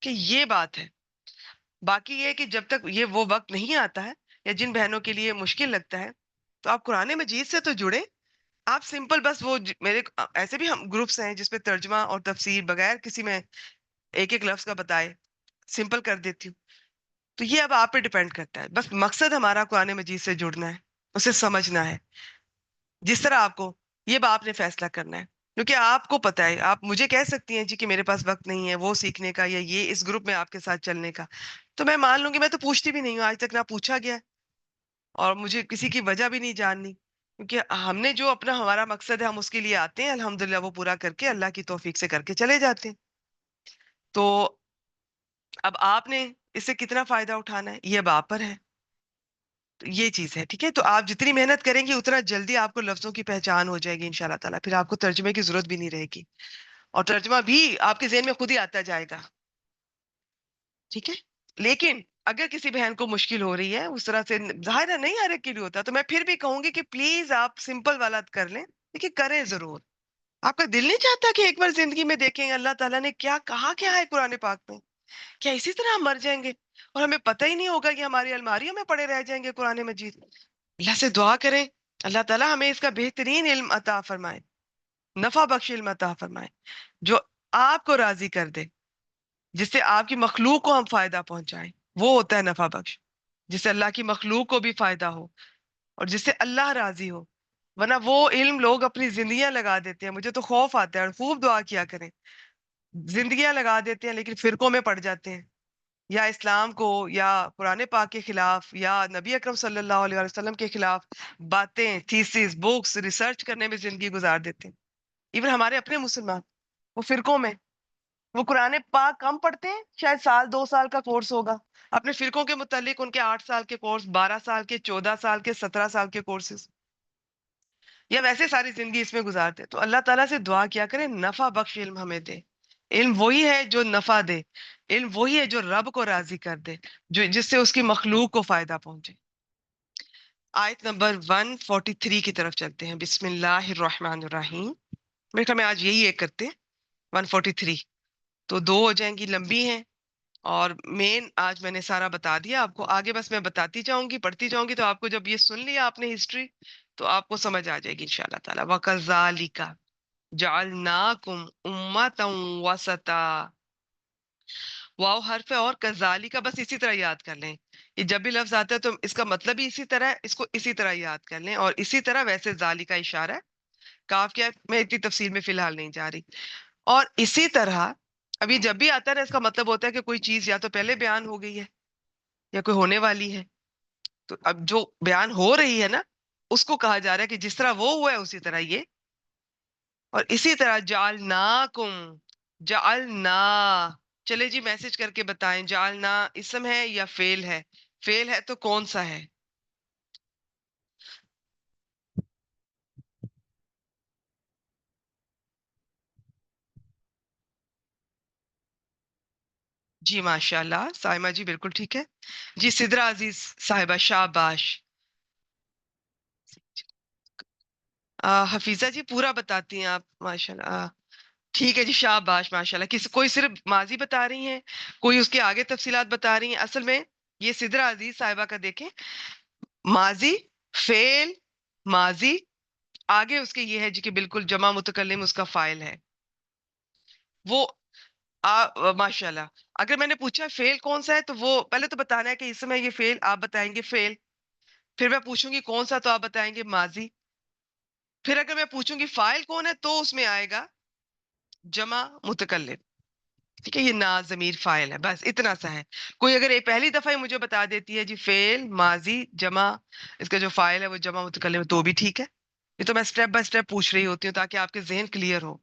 کہ یہ بات ہے. باقی یہ ہے کہ جب تک یہ وہ وقت نہیں آتا ہے یا جن بہنوں کے لیے مشکل لگتا ہے تو آپ قرآن مجید سے تو جڑے. آپ سمپل بس وہ میرے ایسے بھی ہم گروپس ہیں جس پہ ترجمہ اور تفسیر بغیر کسی میں ایک ایک لفظ کا بتائے سمپل کر دیتی ہوں. تو یہ اب آپ پہ ڈیپینڈ کرتا ہے. بس مقصد ہمارا قرآن مجید سے جڑنا ہے, اسے سمجھنا ہے جس طرح آپ کو. یہ آپ نے فیصلہ کرنا ہے کیونکہ آپ کو پتا ہے. آپ مجھے کہہ سکتی ہیں جی کہ میرے پاس وقت نہیں ہے وہ سیکھنے کا یا یہ اس گروپ میں آپ کے ساتھ چلنے کا, تو میں مان لوں گی. میں تو پوچھتی بھی نہیں ہوں آج تک, نہ پوچھا گیا اور مجھے کسی کی وجہ بھی نہیں جاننی, کیونکہ ہم نے جو اپنا ہمارا مقصد ہے ہم اس کے لیے آتے ہیں, الحمدللہ وہ پورا کر کے اللہ کی توفیق سے کر کے چلے جاتے ہیں. تو اب آپ نے اس سے کتنا فائدہ اٹھانا ہے یہ اب آپ پر ہے. تو یہ چیز ہے, ٹھیک ہے. تو آپ جتنی محنت کریں گی اتنا جلدی آپ کو لفظوں کی پہچان ہو جائے گی انشاءاللہ تعالیٰ. پھر آپ کو ترجمے کی ضرورت بھی نہیں رہے گی اور ترجمہ بھی آپ کے ذہن میں خود ہی آتا جائے گا, ٹھیک ہے. لیکن اگر کسی بہن کو مشکل ہو رہی ہے اس طرح سے, ظاہر ہے نہیں ہر ایک کے لیے ہوتا, تو میں پھر بھی کہوں گی کہ پلیز آپ سمپل والا کر لیں, لیکن کریں ضرور. آپ کا دل نہیں چاہتا کہ ایک بار زندگی میں دیکھیں اللہ تعالیٰ نے کیا کہا, کیا ہے قرآن پاک میں, کیا اسی طرح ہم مر جائیں گے اور ہمیں پتہ ہی نہیں ہوگا کہ ہماری الماریوں میں پڑے رہ جائیں گے قرآن مجید. اللہ سے دعا کریں اللہ تعالیٰ ہمیں اس کا بہترین علم عطا فرمائے, نفع بخش علم عطا فرمائے, جو آپ کو راضی کر دے, جس سے آپ کی مخلوق کو ہم فائدہ پہنچائیں. وہ ہوتا ہے نفع بخش, جس سے اللہ کی مخلوق کو بھی فائدہ ہو اور جس سے اللہ راضی ہو. ورنہ وہ علم لوگ اپنی زندگیاں لگا دیتے ہیں. مجھے تو خوف آتا ہے, اور خوب دعا کیا کریں. زندگیاں لگا دیتے ہیں لیکن فرقوں میں پڑ جاتے ہیں, یا اسلام کو یا قرآن پاک کے خلاف یا نبی اکرم صلی اللہ علیہ وسلم کے خلاف باتیں, تھیسس, بکس ریسرچ کرنے میں زندگی گزار دیتے ہیں. ایون ہمارے اپنے مسلمان وہ فرقوں میں, وہ قرآن پاک کم پڑھتے ہیں, شاید سال 2 سال کا کورس ہوگا. اپنے فرقوں کے متعلق ان کے 8 سال کے کورس, 12 سال کے, 14 سال کے, 17 سال کے کورسز, یا ویسے ساری زندگی اس میں گزارتے. تو اللہ تعالیٰ سے دعا کیا کریں نفع بخش علم ہمیں دے. علم وہی ہے جو نفع دے, علم وہی ہے جو رب کو راضی کر دے, جو جس سے اس کی مخلوق کو فائدہ پہنچے. آیت نمبر 143 کی طرف چلتے ہیں. بسم اللہ الرحمن الرحیم. میرے خیال میں آج یہی ایک کرتے ہیں 143, تو 2 ہو جائیں گی, لمبی ہیں. اور مین آج میں نے سارا بتا دیا آپ کو, آگے بس میں بتاتی جاؤں گی, پڑھتی جاؤں گی. تو آپ کو جب یہ سن لیا آپ نے ہسٹری, تو آپ کو سمجھ آ جائے گی انشاءاللہ تعالیٰ. وَكَذَلِكَ جَعَلْنَاكُمْ أُمَّةً وَسَطًا. واو حرف ہے اور کذالی کا بس اسی طرح یاد کر لیں. یہ جب بھی لفظ آتا ہے تو اس کا مطلب بھی اسی طرح ہے, اس کو اسی طرح یاد کر لیں. اور اسی طرح ویسے ذالی کا اشارہ ہے, کاف کیا, میں اتنی تفصیل میں فی الحال نہیں جا رہی. اور اسی طرح اب یہ جب بھی آتا ہے نا, اس کا مطلب ہوتا ہے کہ کوئی چیز یا تو پہلے بیان ہو گئی ہے یا کوئی ہونے والی ہے. تو اب جو بیان ہو رہی ہے نا اس کو کہا جا رہا ہے کہ جس طرح وہ ہوا ہے اسی طرح یہ. اور اسی طرح جعلناکم, جعلنا, چلے جی میسج کر کے بتائیں جعلنا اسم ہے یا فعل ہے. فعل ہے تو کون سا ہے؟ جی ماشاء اللہ سائمہ جی بالکل ٹھیک ہے. جی سدرا عزیز صاحبہ شاباش. حفیظہ جی پورا بتاتی ہیں آپ ماشاء اللہ. ٹھیک ہے جی شاباش ماشاء اللہ. کوئی صرف ماضی بتا رہی ہیں, کوئی اس کے آگے تفصیلات بتا رہی ہیں. اصل میں یہ سدرا عزیز صاحبہ کا دیکھیں, ماضی, فعل, ماضی, آگے اس کے یہ ہے جی کہ بالکل جمع متکلم اس کا فاعل ہے وہ. ماشاء اللہ. اگر میں نے پوچھا فعل کون سا ہے تو وہ پہلے تو بتانا ہے کہ اس میں یہ فعل, آپ بتائیں گے فعل. پھر میں پوچھوں گی کون سا تو آپ بتائیں گے ماضی. پھر اگر میں پوچھوں گی فاعل کون ہے تو اس میں آئے گا جمع متکلم. ٹھیک ہے, یہ نا ضمیر فاعل ہے, بس اتنا سا ہے. کوئی اگر یہ پہلی دفعہ ہی مجھے بتا دیتی ہے جی فعل ماضی جمع, اس کا جو فاعل ہے وہ جمع متکلم ہے, تو بھی ٹھیک ہے. یہ تو میں سٹیپ بائی سٹیپ پوچھ رہی ہوتی ہوں تاکہ آپ کے ذہن کلیئر ہو.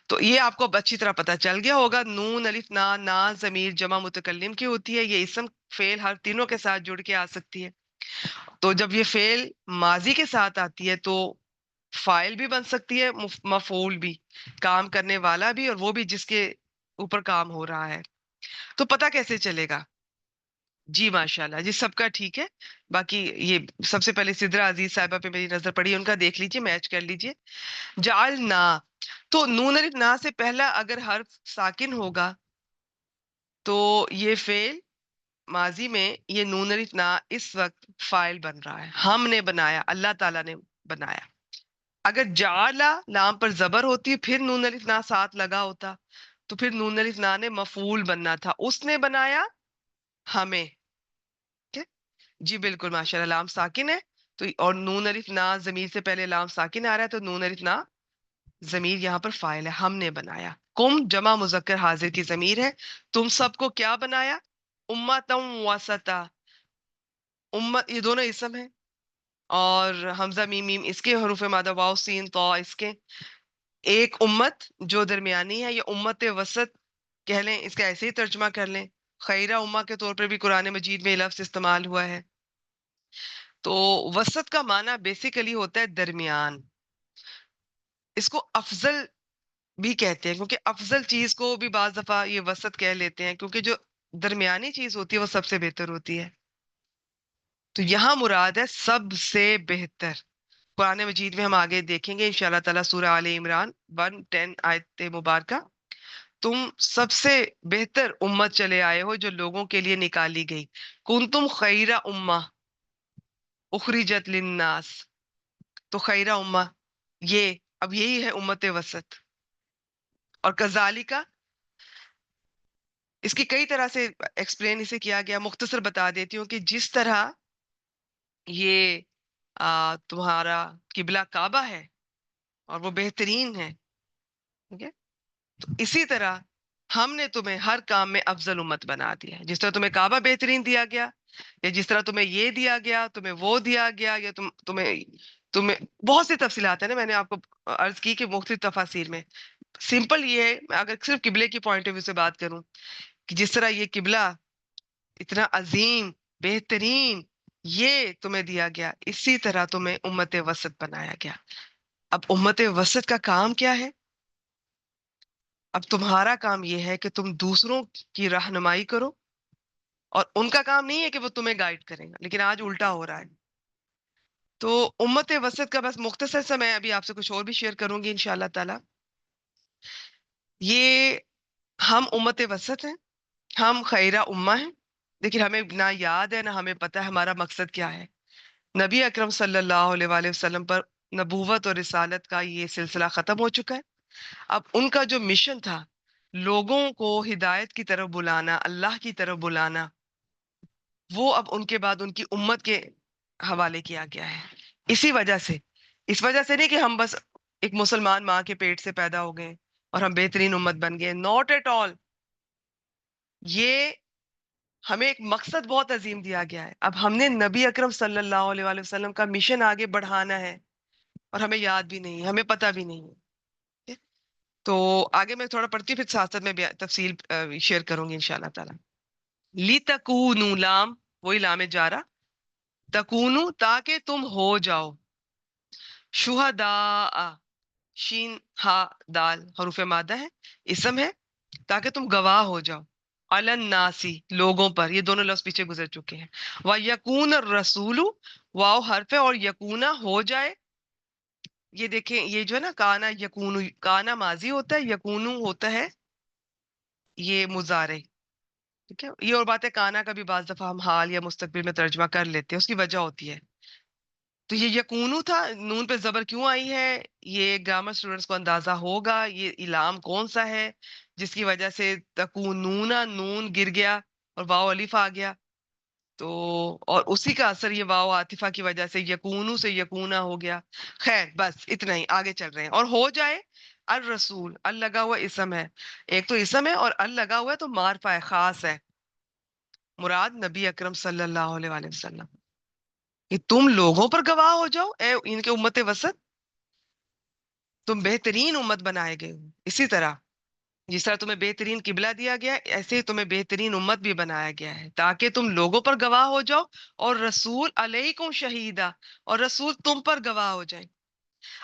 تو یہ آپ کو اب اچھی طرح پتا چل گیا ہوگا. نون الف نا, نا ضمیر جمع متکلم کی ہوتی ہے. یہ اسم فعل ہر تینوں کے ساتھ جڑ کے آ سکتی ہے. تو جب یہ فعل ماضی کے ساتھ آتی ہے تو فاعل بھی بن سکتی ہے, مفعول بھی, کام کرنے والا بھی, اور وہ بھی جس کے اوپر کام ہو رہا ہے. تو پتہ کیسے چلے گا؟ جی ماشاءاللہ جی سب کا ٹھیک ہے. باقی یہ سب سے پہلے سدرا عزیز صاحبہ پہ میری نظر پڑی, ان کا دیکھ لیجئے, میچ کر لیجئے. جعلنا, تو نون الف نا سے پہلا اگر حرف ساکن ہوگا تو یہ فعل ماضی میں یہ نون الف نا اس وقت فائل بن رہا ہے، ہم نے بنایا، اللہ تعالیٰ نے بنایا۔ اگر جعلا لام پر زبر ہوتی پھر نون الف نا ساتھ لگا ہوتا تو پھر نون الف نا نے مفعول بننا تھا، اس نے بنایا ہمیں۔ ٹھیک؟ جی بالکل ماشاء اللہ، لام ساکن ہے تو اور نون الف نا ضمیر سے پہلے لام ساکن آ رہا ہے تو نون الف نا ضمیر یہاں پر فاعل ہے، ہم نے بنایا۔ کم جمع مذکر حاضر کی ضمیر ہے، تم سب کو کیا بنایا؟ امتم وسطا، امت یہ دونوں اسم ہے، اور حمزہ میم میم اس کے، حروف مادہ واو سین طا اس کے، ایک امت جو درمیانی ہے، یا امت وسط کہہ لیں، اس کا ایسے ہی ترجمہ کر لیں۔ خیرہ امہ کے طور پر بھی قرآن مجید میں یہ لفظ استعمال ہوا ہے۔ تو وسط کا معنی بیسیکلی ہوتا ہے درمیان، اس کو افضل بھی کہتے ہیں کیونکہ افضل چیز کو بھی بعض دفعہ یہ وسط کہہ لیتے ہیں، کیونکہ جو درمیانی چیز ہوتی ہے وہ سب سے بہتر ہوتی ہے۔ تو یہاں مراد ہے سب سے بہتر۔ قرآن مجید میں ہم آگے دیکھیں گے انشاءاللہ تعالیٰ سورہ آل عمران 110 آیت مبارکہ، تم سب سے بہتر امت چلے آئے ہو جو لوگوں کے لیے نکالی گئی، کنتم خیر امہ اخرجت للناس، تو خیر امہ یہ اب یہی ہے امت وسط۔ اور کذالک اس کی کئی طرح سے ایکسپلین اسے کیا گیا، مختصر بتا دیتی ہوں کہ جس طرح یہ تمہارا قبلہ کعبہ ہے اور وہ بہترین ہے، ٹھیک ہے، تو اسی طرح ہم نے تمہیں ہر کام میں افضل امت بنا دیا ہے۔ جس طرح تمہیں کعبہ بہترین دیا گیا، یا جس طرح تمہیں یہ دیا گیا، تمہیں وہ دیا گیا، یا تمہیں بہت سی تفصیلات ہیں نا، میں نے آپ کو عرض کی کہ مختلف تفاسیر میں سمپل یہ ہے، میں اگر صرف قبلے کی پوائنٹ آف ویو سے بات کروں کہ جس طرح یہ قبلہ اتنا عظیم بہترین یہ تمہیں دیا گیا، اسی طرح تمہیں امت وسط بنایا گیا۔ اب امت وسط کا کام کیا ہے؟ اب تمہارا کام یہ ہے کہ تم دوسروں کی رہنمائی کرو، اور ان کا کام نہیں ہے کہ وہ تمہیں گائیڈ کریں گا، لیکن آج الٹا ہو رہا ہے۔ تو امت وسط کا بس مختصر سا میں ابھی آپ سے کچھ اور بھی شیئر کروں گی انشاءاللہ تعالی۔ یہ ہم امت وسط ہیں، ہم خیرہ امہ ہیں، لیکن ہمیں نہ یاد ہے نہ ہمیں پتہ ہے ہمارا مقصد کیا ہے۔ نبی اکرم صلی اللہ علیہ وآلہ وسلم پر نبوت اور رسالت کا یہ سلسلہ ختم ہو چکا ہے۔ اب ان کا جو مشن تھا لوگوں کو ہدایت کی طرف بلانا، اللہ کی طرف بلانا، وہ اب ان کے بعد ان کی امت کے حوالے کیا گیا ہے۔ اسی وجہ سے، اس وجہ سے نہیں کہ ہم بس ایک مسلمان ماں کے پیٹ سے پیدا ہو گئے اور ہم بہترین امت بن گئے، ناٹ ایٹ آل۔ یہ ہمیں ایک مقصد بہت عظیم دیا گیا ہے، اب ہم نے نبی اکرم صلی اللہ علیہ وآلہ وسلم کا مشن آگے بڑھانا ہے، اور ہمیں یاد بھی نہیں ہے، ہمیں پتہ بھی نہیں ہے۔ تو آگے میں تھوڑا پڑھتی پھر ساتھ ساتھ میں تفصیل شیئر کروں گی انشاءاللہ تعالی۔ لِتَكُونُوا لام وہی لام جارہ، تکونو تاکہ تم ہو جاؤ، شہداء شین ہا دال حروف مادہ ہے، اسم ہے، تاکہ تم گواہ ہو جاؤ، علی الناسی لوگوں پر، یہ دونوں لفظ پیچھے گزر چکے ہیں، وَيَكُونَ الرَّسُولُ واو حرف ہے، اور یکونا ہو جائے، یہ دیکھیں یہ جو ہے نا کانا یکونو، کانا ماضی ہوتا ہے، یکونو ہوتا ہے یہ مضارع، ٹھیک ہے۔ یہ اور بات ہے کانا کا بھی بعض دفعہ ہم حال یا مستقبل میں ترجمہ کر لیتے ہیں، اس کی وجہ ہوتی ہے۔ تو یہ یکونو تھا، نون پہ زبر کیوں آئی ہے یہ گرامر اسٹوڈنٹس کو اندازہ ہوگا، یہ علام کون سا ہے جس کی وجہ سے تکونونا نون گر گیا اور واو الف آ گیا، تو اور اسی کا اثر یہ واو عاطفہ کی وجہ سے یکونو سے یکونا ہو گیا۔ خیر بس اتنا ہی، آگے چل رہے ہیں۔ اور ہو جائے الرسول، ال لگا ہوا اسم ہے، ایک تو اسم ہے اور ال لگا ہوا ہے تو معرفہ ہے، خاص ہے، مراد نبی اکرم صلی اللہ علیہ وآلہ وسلم، کہ تم لوگوں پر گواہ ہو جاؤ، اے ان کے امت وسط، تم بہترین امت بنائے گئے ہو۔ اسی طرح جس طرح تمہیں بہترین قبلہ دیا گیا ہے، ایسے ہی تمہیں بہترین امت بھی بنایا گیا ہے تاکہ تم لوگوں پر گواہ ہو جاؤ، اور رسول علیکم شہیدہ، اور رسول تم پر گواہ ہو جائیں۔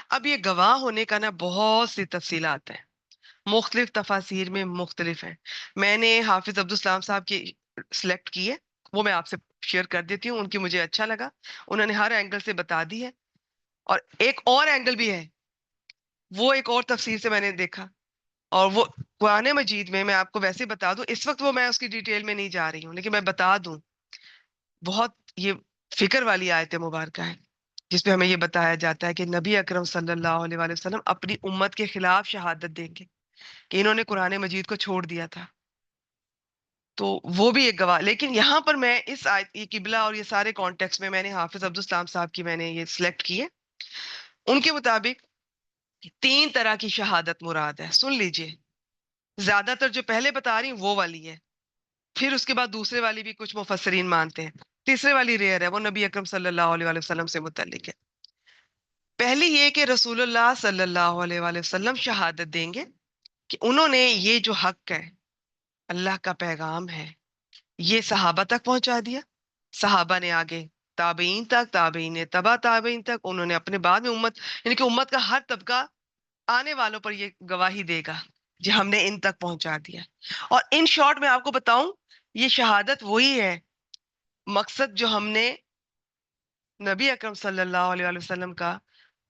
اب یہ گواہ ہونے کا نا بہت سی تفصیلات ہیں، مختلف تفاسیر میں مختلف ہیں، میں نے حافظ عبدالسلام صاحب کی سلیکٹ کی ہے، وہ میں آپ سے شیئر کر دیتی ہوں، ان کی مجھے اچھا لگا، انہوں نے ہر اینگل سے بتا دی ہے۔ اور ایک اور اینگل بھی ہے، وہ ایک اور تفسیر سے میں نے دیکھا اور وہ قرآن مجید میں آپ کو ویسے بتا دوں، اس وقت وہ میں اس کی ڈیٹیل میں نہیں جا رہی ہوں، لیکن میں بتا دوں، بہت یہ فکر والی آیت مبارکہ ہے جس پہ ہمیں یہ بتایا جاتا ہے کہ نبی اکرم صلی اللہ علیہ وآلہ وسلم اپنی امت کے خلاف شہادت دیں گے کہ انہوں نے قرآن مجید کو چھوڑ دیا تھا. تو وہ بھی ایک گواہ. لیکن یہاں پر میں اس آیت، یہ قبلہ اور یہ سارے کانٹیکس میں نے حافظ عبدالسلام صاحب کی میں نے یہ سلیکٹ کی ہے. ان کے مطابق 3 طرح کی شہادت مراد ہے. سن لیجئے، زیادہ تر جو پہلے بتا رہی ہوں وہ والی ہے، پھر اس کے بعد دوسرے والی بھی کچھ مفسرین مانتے ہیں، تیسرے والی ریئر ہے، وہ نبی اکرم صلی اللہ علیہ وآلہ وسلم سے متعلق ہے. پہلی یہ کہ رسول اللہ صلی اللہ علیہ وآلہ وسلم شہادت دیں گے کہ انہوں نے یہ جو حق ہے، اللہ کا پیغام ہے، یہ صحابہ تک پہنچا دیا. صحابہ نے آگے تابعین تک، تابعین نے تبع تابعین تک، انہوں نے اپنے بعد میں امت، یعنی کہ امت کا ہر طبقہ آنے والوں پر یہ گواہی دے گا جی ہم نے ان تک پہنچا دیا. اور ان شارٹ میں آپ کو بتاؤں، یہ شہادت وہی ہے، مقصد جو ہم نے نبی اکرم صلی اللہ علیہ وآلہ وسلم کا،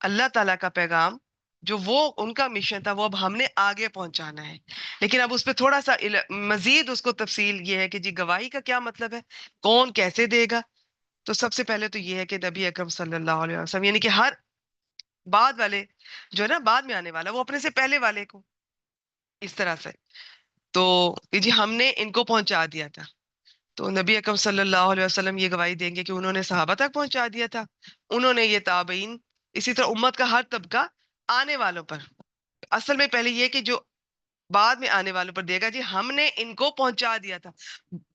اللہ تعالیٰ کا پیغام جو وہ ان کا مشن تھا، وہ اب ہم نے آگے پہنچانا ہے. لیکن اب اس پہ تھوڑا سا مزید اس کو تفصیل یہ ہے کہ جی گواہی کا کیا مطلب ہے، کون کیسے دے گا. تو سب سے پہلے تو یہ ہے کہ نبی اکرم صلی اللہ علیہ وسلم، یعنی کہ ہر بعد والے جو ہے نا، بعد میں آنے والا، وہ اپنے سے پہلے والے کو اس طرح سے، تو کہ جی ہم نے ان کو پہنچا دیا تھا. تو نبی اکرم صلی اللہ علیہ وسلم یہ گواہی دیں گے کہ انہوں نے صحابہ تک پہنچا دیا تھا، انہوں نے یہ تابعین، اسی طرح امت کا ہر طبقہ آنے والوں پر. اصل میں پہلے یہ کہ جو بعد میں آنے والوں پر دے گا، جی ہم نے ان کو پہنچا دیا تھا.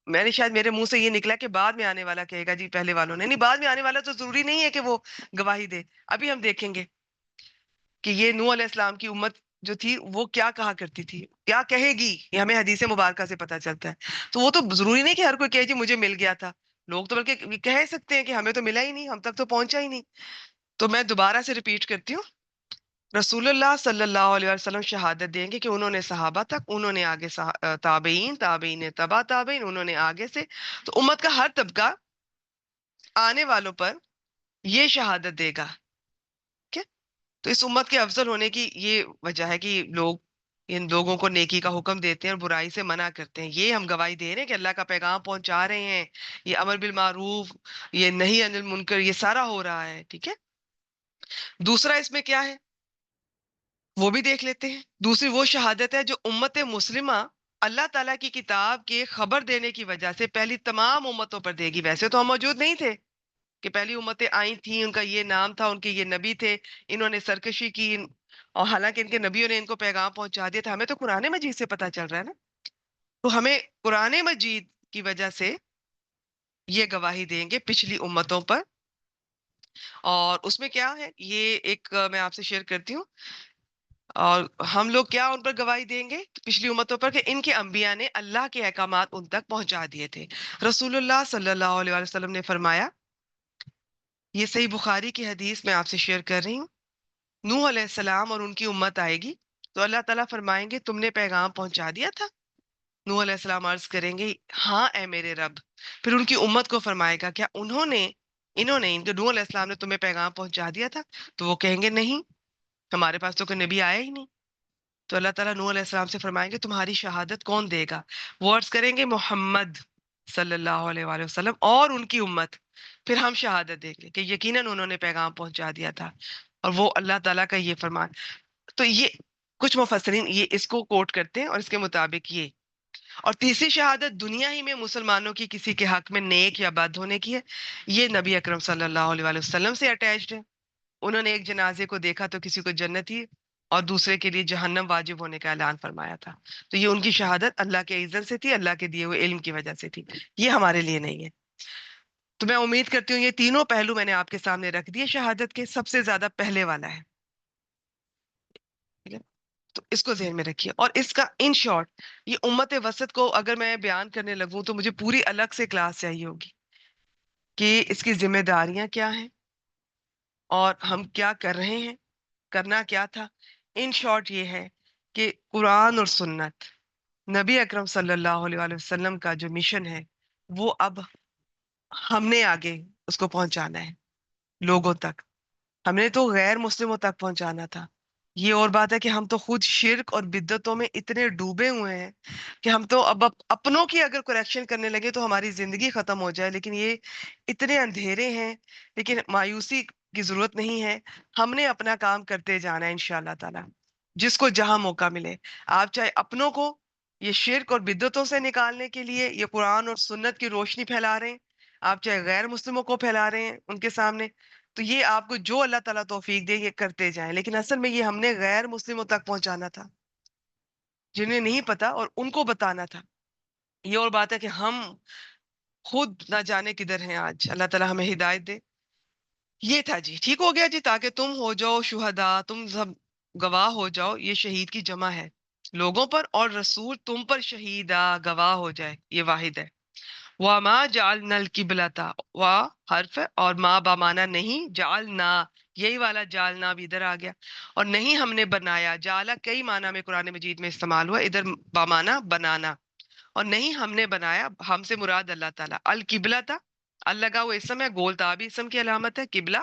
میں نے شاید میرے منہ سے یہ نکلا کہ بعد میں آنے والا کہے گا جی پہلے والوں نے، نہیں، بعد میں آنے والا تو ضروری نہیں ہے کہ وہ گواہی دے. ابھی ہم دیکھیں گے کہ یہ نوح علیہ السلام کی امت جو تھی وہ کیا کہا کرتی تھی، کیا کہے گی، یہ ہمیں حدیث مبارکہ سے پتا چلتا ہے. تو وہ تو ضروری نہیں کہ ہر کوئی کہے جی مجھے مل گیا تھا، لوگ تو بلکہ کہہ سکتے ہیں کہ ہمیں تو ملا ہی نہیں، ہم تک تو پہنچا ہی نہیں. تو میں دوبارہ سے ریپیٹ کرتی ہوں، رسول اللہ صلی اللہ علیہ وسلم شہادت دیں گے کہ انہوں نے صحابہ تک، انہوں نے آگے تابعین، تابعین نے تبع تابعین، انہوں نے آگے سے، تو امت کا ہر طبقہ آنے والوں پر یہ شہادت دے گا. تو اس امت کے افضل ہونے کی یہ وجہ ہے کہ لوگ ان لوگوں کو نیکی کا حکم دیتے ہیں اور برائی سے منع کرتے ہیں. یہ ہم گواہی دے رہے ہیں کہ اللہ کا پیغام پہنچا رہے ہیں، یہ امر بالمعروف، یہ نہی عن المنکر، یہ سارا ہو رہا ہے. ٹھیک ہے، دوسرا اس میں کیا ہے وہ بھی دیکھ لیتے ہیں. دوسری وہ شہادت ہے جو امت مسلمہ اللہ تعالیٰ کی کتاب کے خبر دینے کی وجہ سے پہلی تمام امتوں پر دے گی. ویسے تو ہم موجود نہیں تھے کہ پہلی امتیں آئی تھیں، ان کا یہ نام تھا، ان کے یہ نبی تھے، انہوں نے سرکشی کی، اور حالانکہ ان کے نبیوں نے ان کو پیغام پہنچا دیا تھا. ہمیں تو قرآن مجید سے پتا چل رہا ہے نا. تو ہمیں قرآن مجید کی وجہ سے یہ گواہی دیں گے پچھلی امتوں پر. اور اس میں کیا ہے، یہ ایک میں آپ سے شیئر کرتی ہوں. اور ہم لوگ کیا ان پر گواہی دیں گے پچھلی امتوں پر کہ ان کے انبیاء نے اللہ کے احکامات ان تک پہنچا دیے تھے. رسول اللہ صلی اللہ علیہ وسلم نے فرمایا، یہ صحیح بخاری کی حدیث میں آپ سے شیئر کر رہی ہوں، نوح علیہ السلام اور ان کی امت آئے گی تو اللہ تعالیٰ فرمائیں گے تم نے پیغام پہنچا دیا تھا. نوح علیہ السلام عرض کریں گے ہاں اے میرے رب. پھر ان کی امت کو فرمائے گا کیا انہوں نے نوح علیہ السلام نے تمہیں پیغام پہنچا دیا تھا؟ تو وہ کہیں گے نہیں، ہمارے پاس تو کوئی نبی آیا ہی نہیں. تو اللہ تعالیٰ نوح علیہ السلام سے فرمائیں گے تمہاری شہادت کون دے گا؟ وہ عرض کریں گے محمد صلی اللہ علیہ وآلہ وسلم اور ان کی امت. پھر ہم شہادت دیں گے کہ یقیناً انہوں نے پیغام پہنچا دیا تھا، اور وہ اللہ تعالیٰ کا یہ فرمان. تو یہ کچھ مفسرین یہ اس کو کوٹ کرتے ہیں اور اس کے مطابق یہ. اور تیسری شہادت دنیا ہی میں مسلمانوں کی کسی کے حق میں نیک یا بد ہونے کی ہے. یہ نبی اکرم صلی اللہ علیہ وآلہ وسلم سے اٹیچڈ ہے. انہوں نے ایک جنازے کو دیکھا تو کسی کو جنتی اور دوسرے کے لیے جہنم واجب ہونے کا اعلان فرمایا تھا. تو یہ ان کی شہادت اللہ کے عزت سے تھی، اللہ کے دیے ہوئے علم کی وجہ سے تھی، یہ ہمارے لیے نہیں ہے. تو میں امید کرتی ہوں یہ تینوں پہلو میں نے آپ کے سامنے رکھ دیے. شہادت کے سب سے زیادہ پہلے والا ہے، ٹھیک ہے؟ تو اس کو ذہن میں رکھیے. اور اس کا ان شارٹ یہ امت وسط کو اگر میں بیان کرنے لگوں تو مجھے پوری الگ سے کلاس چاہیے ہوگی کہ اس کی ذمہ داریاں کیا ہیں اور ہم کیا کر رہے ہیں، کرنا کیا تھا. ان شارٹ یہ ہے کہ قرآن اور سنت، نبی اکرم صلی اللہ علیہ وآلہ وسلم کا جو مشن ہے وہ اب ہم نے آگے اس کو پہنچانا ہے لوگوں تک. ہم نے تو غیر مسلموں تک پہنچانا تھا، یہ اور بات ہے کہ ہم تو خود شرک اور بدعتوں میں اتنے ڈوبے ہوئے ہیں کہ ہم تو اب اپنوں کی اگر کریکشن کرنے لگے تو ہماری زندگی ختم ہو جائے، لیکن یہ اتنے اندھیرے ہیں، لیکن مایوسی کی ضرورت نہیں ہے، ہم نے اپنا کام کرتے جانا ہے انشاءاللہ تعالی، جس کو جہاں موقع ملے۔ آپ چاہے اپنوں کو یہ شرک اور بدعتوں سے نکالنے کے لیے یہ قرآن اور سنت کی روشنی پھیلا رہے ہیں، آپ چاہے غیر مسلموں کو پھیلا رہے ہیں ان کے سامنے، تو یہ آپ کو جو اللہ تعالیٰ توفیق دے یہ کرتے جائیں، لیکن اصل میں یہ ہم نے غیر مسلموں تک پہنچانا تھا، جنہیں نہیں پتا، اور ان کو بتانا تھا۔ یہ اور بات ہے کہ ہم خود نہ جانے کدھر ہیں آج، اللہ تعالیٰ ہمیں ہدایت دے۔ یہ تھا جی، ٹھیک ہو گیا جی، تاکہ تم ہو جاؤ شہداء، تم سب گواہ ہو جاؤ، یہ شہید کی جمع ہے لوگوں پر، اور رسول تم پر شہیدہ گواہ ہو جائے، یہ واحد ہے۔ وَمَا جَعَلْنَا الْقِبْلَةَ، وا حرف ہے اور ما بامانا نہیں، جعلنا یہی والا جعلنا بھی ادھر آ گیا، اور نہیں ہم نے بنایا، جعلا کئی معنی میں قرآن مجید میں استعمال ہوا، ادھر بامانا بنانا، اور نہیں ہم نے بنایا، ہم سے مراد اللہ تعالیٰ، القبلہ تھا، اللہ کا وہ اسم ہے، گول تابی اسم کی علامت ہے، قبلہ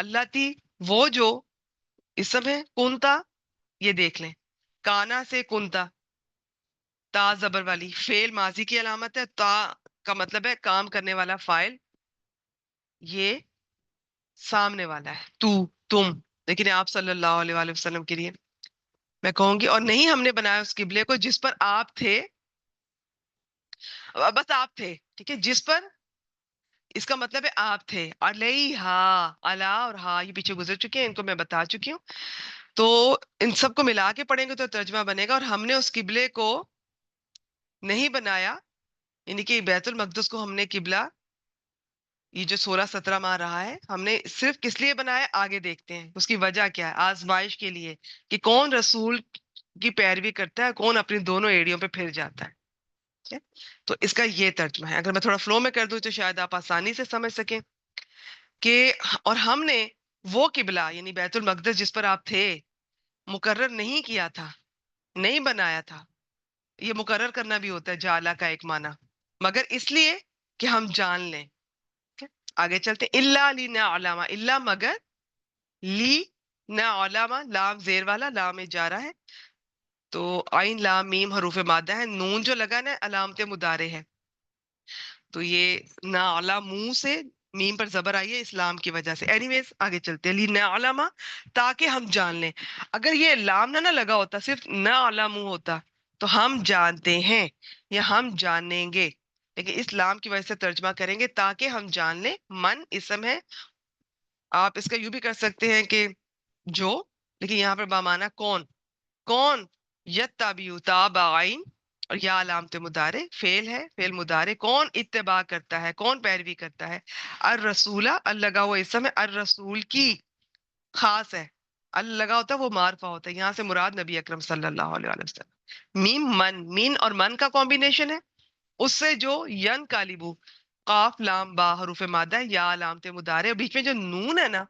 اللہ تھی، وہ جو اسم ہے، کنتا یہ دیکھ لیں، کانا سے کنتا، تا زبر والی فعل ماضی کی علامت ہے، تا کا مطلب ہے کام کرنے والا فاعل، یہ سامنے والا ہے، تو تم، لیکن آپ صلی اللہ علیہ وآلہ وسلم کے لیے میں کہوں گی، اور نہیں ہم نے بنایا اس قبلے کو جس پر آپ تھے، بس آپ تھے، ٹھیک ہے، جس پر، اس کا مطلب ہے آپ تھے، علیہا، علا اور ہا یہ پیچھے گزر چکے ہیں، ان کو میں بتا چکی ہوں، تو ان سب کو ملا کے پڑھیں گے تو ترجمہ بنے گا، اور ہم نے اس قبلے کو نہیں بنایا، یعنی کہ بیت المقدس کو ہم نے قبلہ، یہ جو 16-17 ماہ رہا ہے، ہم نے صرف کس لیے بنایا، آگے دیکھتے ہیں اس کی وجہ کیا ہے، آزمائش کے لیے، کہ کون رسول کی پیروی کرتا ہے، کون اپنی دونوں ایڑیوں پہ پھر جاتا ہے، ٹھیک ہے؟ تو اس کا یہ ترجمہ ہے، اگر میں تھوڑا فلو میں کر دوں تو شاید آپ آسانی سے سمجھ سکیں کہ، اور ہم نے وہ قبلہ یعنی بیت المقدس جس پر آپ تھے مقرر نہیں کیا تھا، نہیں بنایا تھا، یہ مقرر کرنا بھی ہوتا ہے جعلا کا ایک معنی، مگر اس لیے کہ ہم جان لیں، آگے چلتے ہیں، اللہ لی نہ علامہ، اللہ مگر، لی نہ علامہ، لام زیر والا، لام جا رہا ہے، تو عین لام میم حروف مادہ ہے، نون جو لگا نا علامت مدارے ہے، تو یہ نہ علا منہ سے میم پر زبر آئی ہے اسلام کی وجہ سے، اینی ویز آگے چلتے ہیں، لی نہ علامہ تاکہ ہم جان لیں، اگر یہ لام نہ لگا ہوتا، صرف نہ علا منہ ہوتا تو ہم جانتے ہیں یا ہم جانیں گے، لیکن اس لام کی وجہ سے ترجمہ کریں گے تاکہ ہم جان لیں، من اسم ہے، آپ اس کا یوں بھی کر سکتے ہیں کہ جو، لیکن یہاں پر بامانا کون، کون یتبعو تابعین، اور یا علامت مدارے فعل ہے، فعل مدارے، کون اتباع کرتا ہے، کون پیروی کرتا ہے، الرسولہ لگا ہوا اسم ہے، الرسول کی خاص ہے، لگا ہوتا ہے وہ معرفہ ہوتا ہے، یہاں سے مراد نبی اکرم صلی اللہ علیہ وسلم، میم من، مین اور من کا کمبینیشن ہے، اس سے جو ین کالبو، قاف لام با حروف مادہ ہے، یا علامت مدارے، بیچ میں جو نون ہے نا،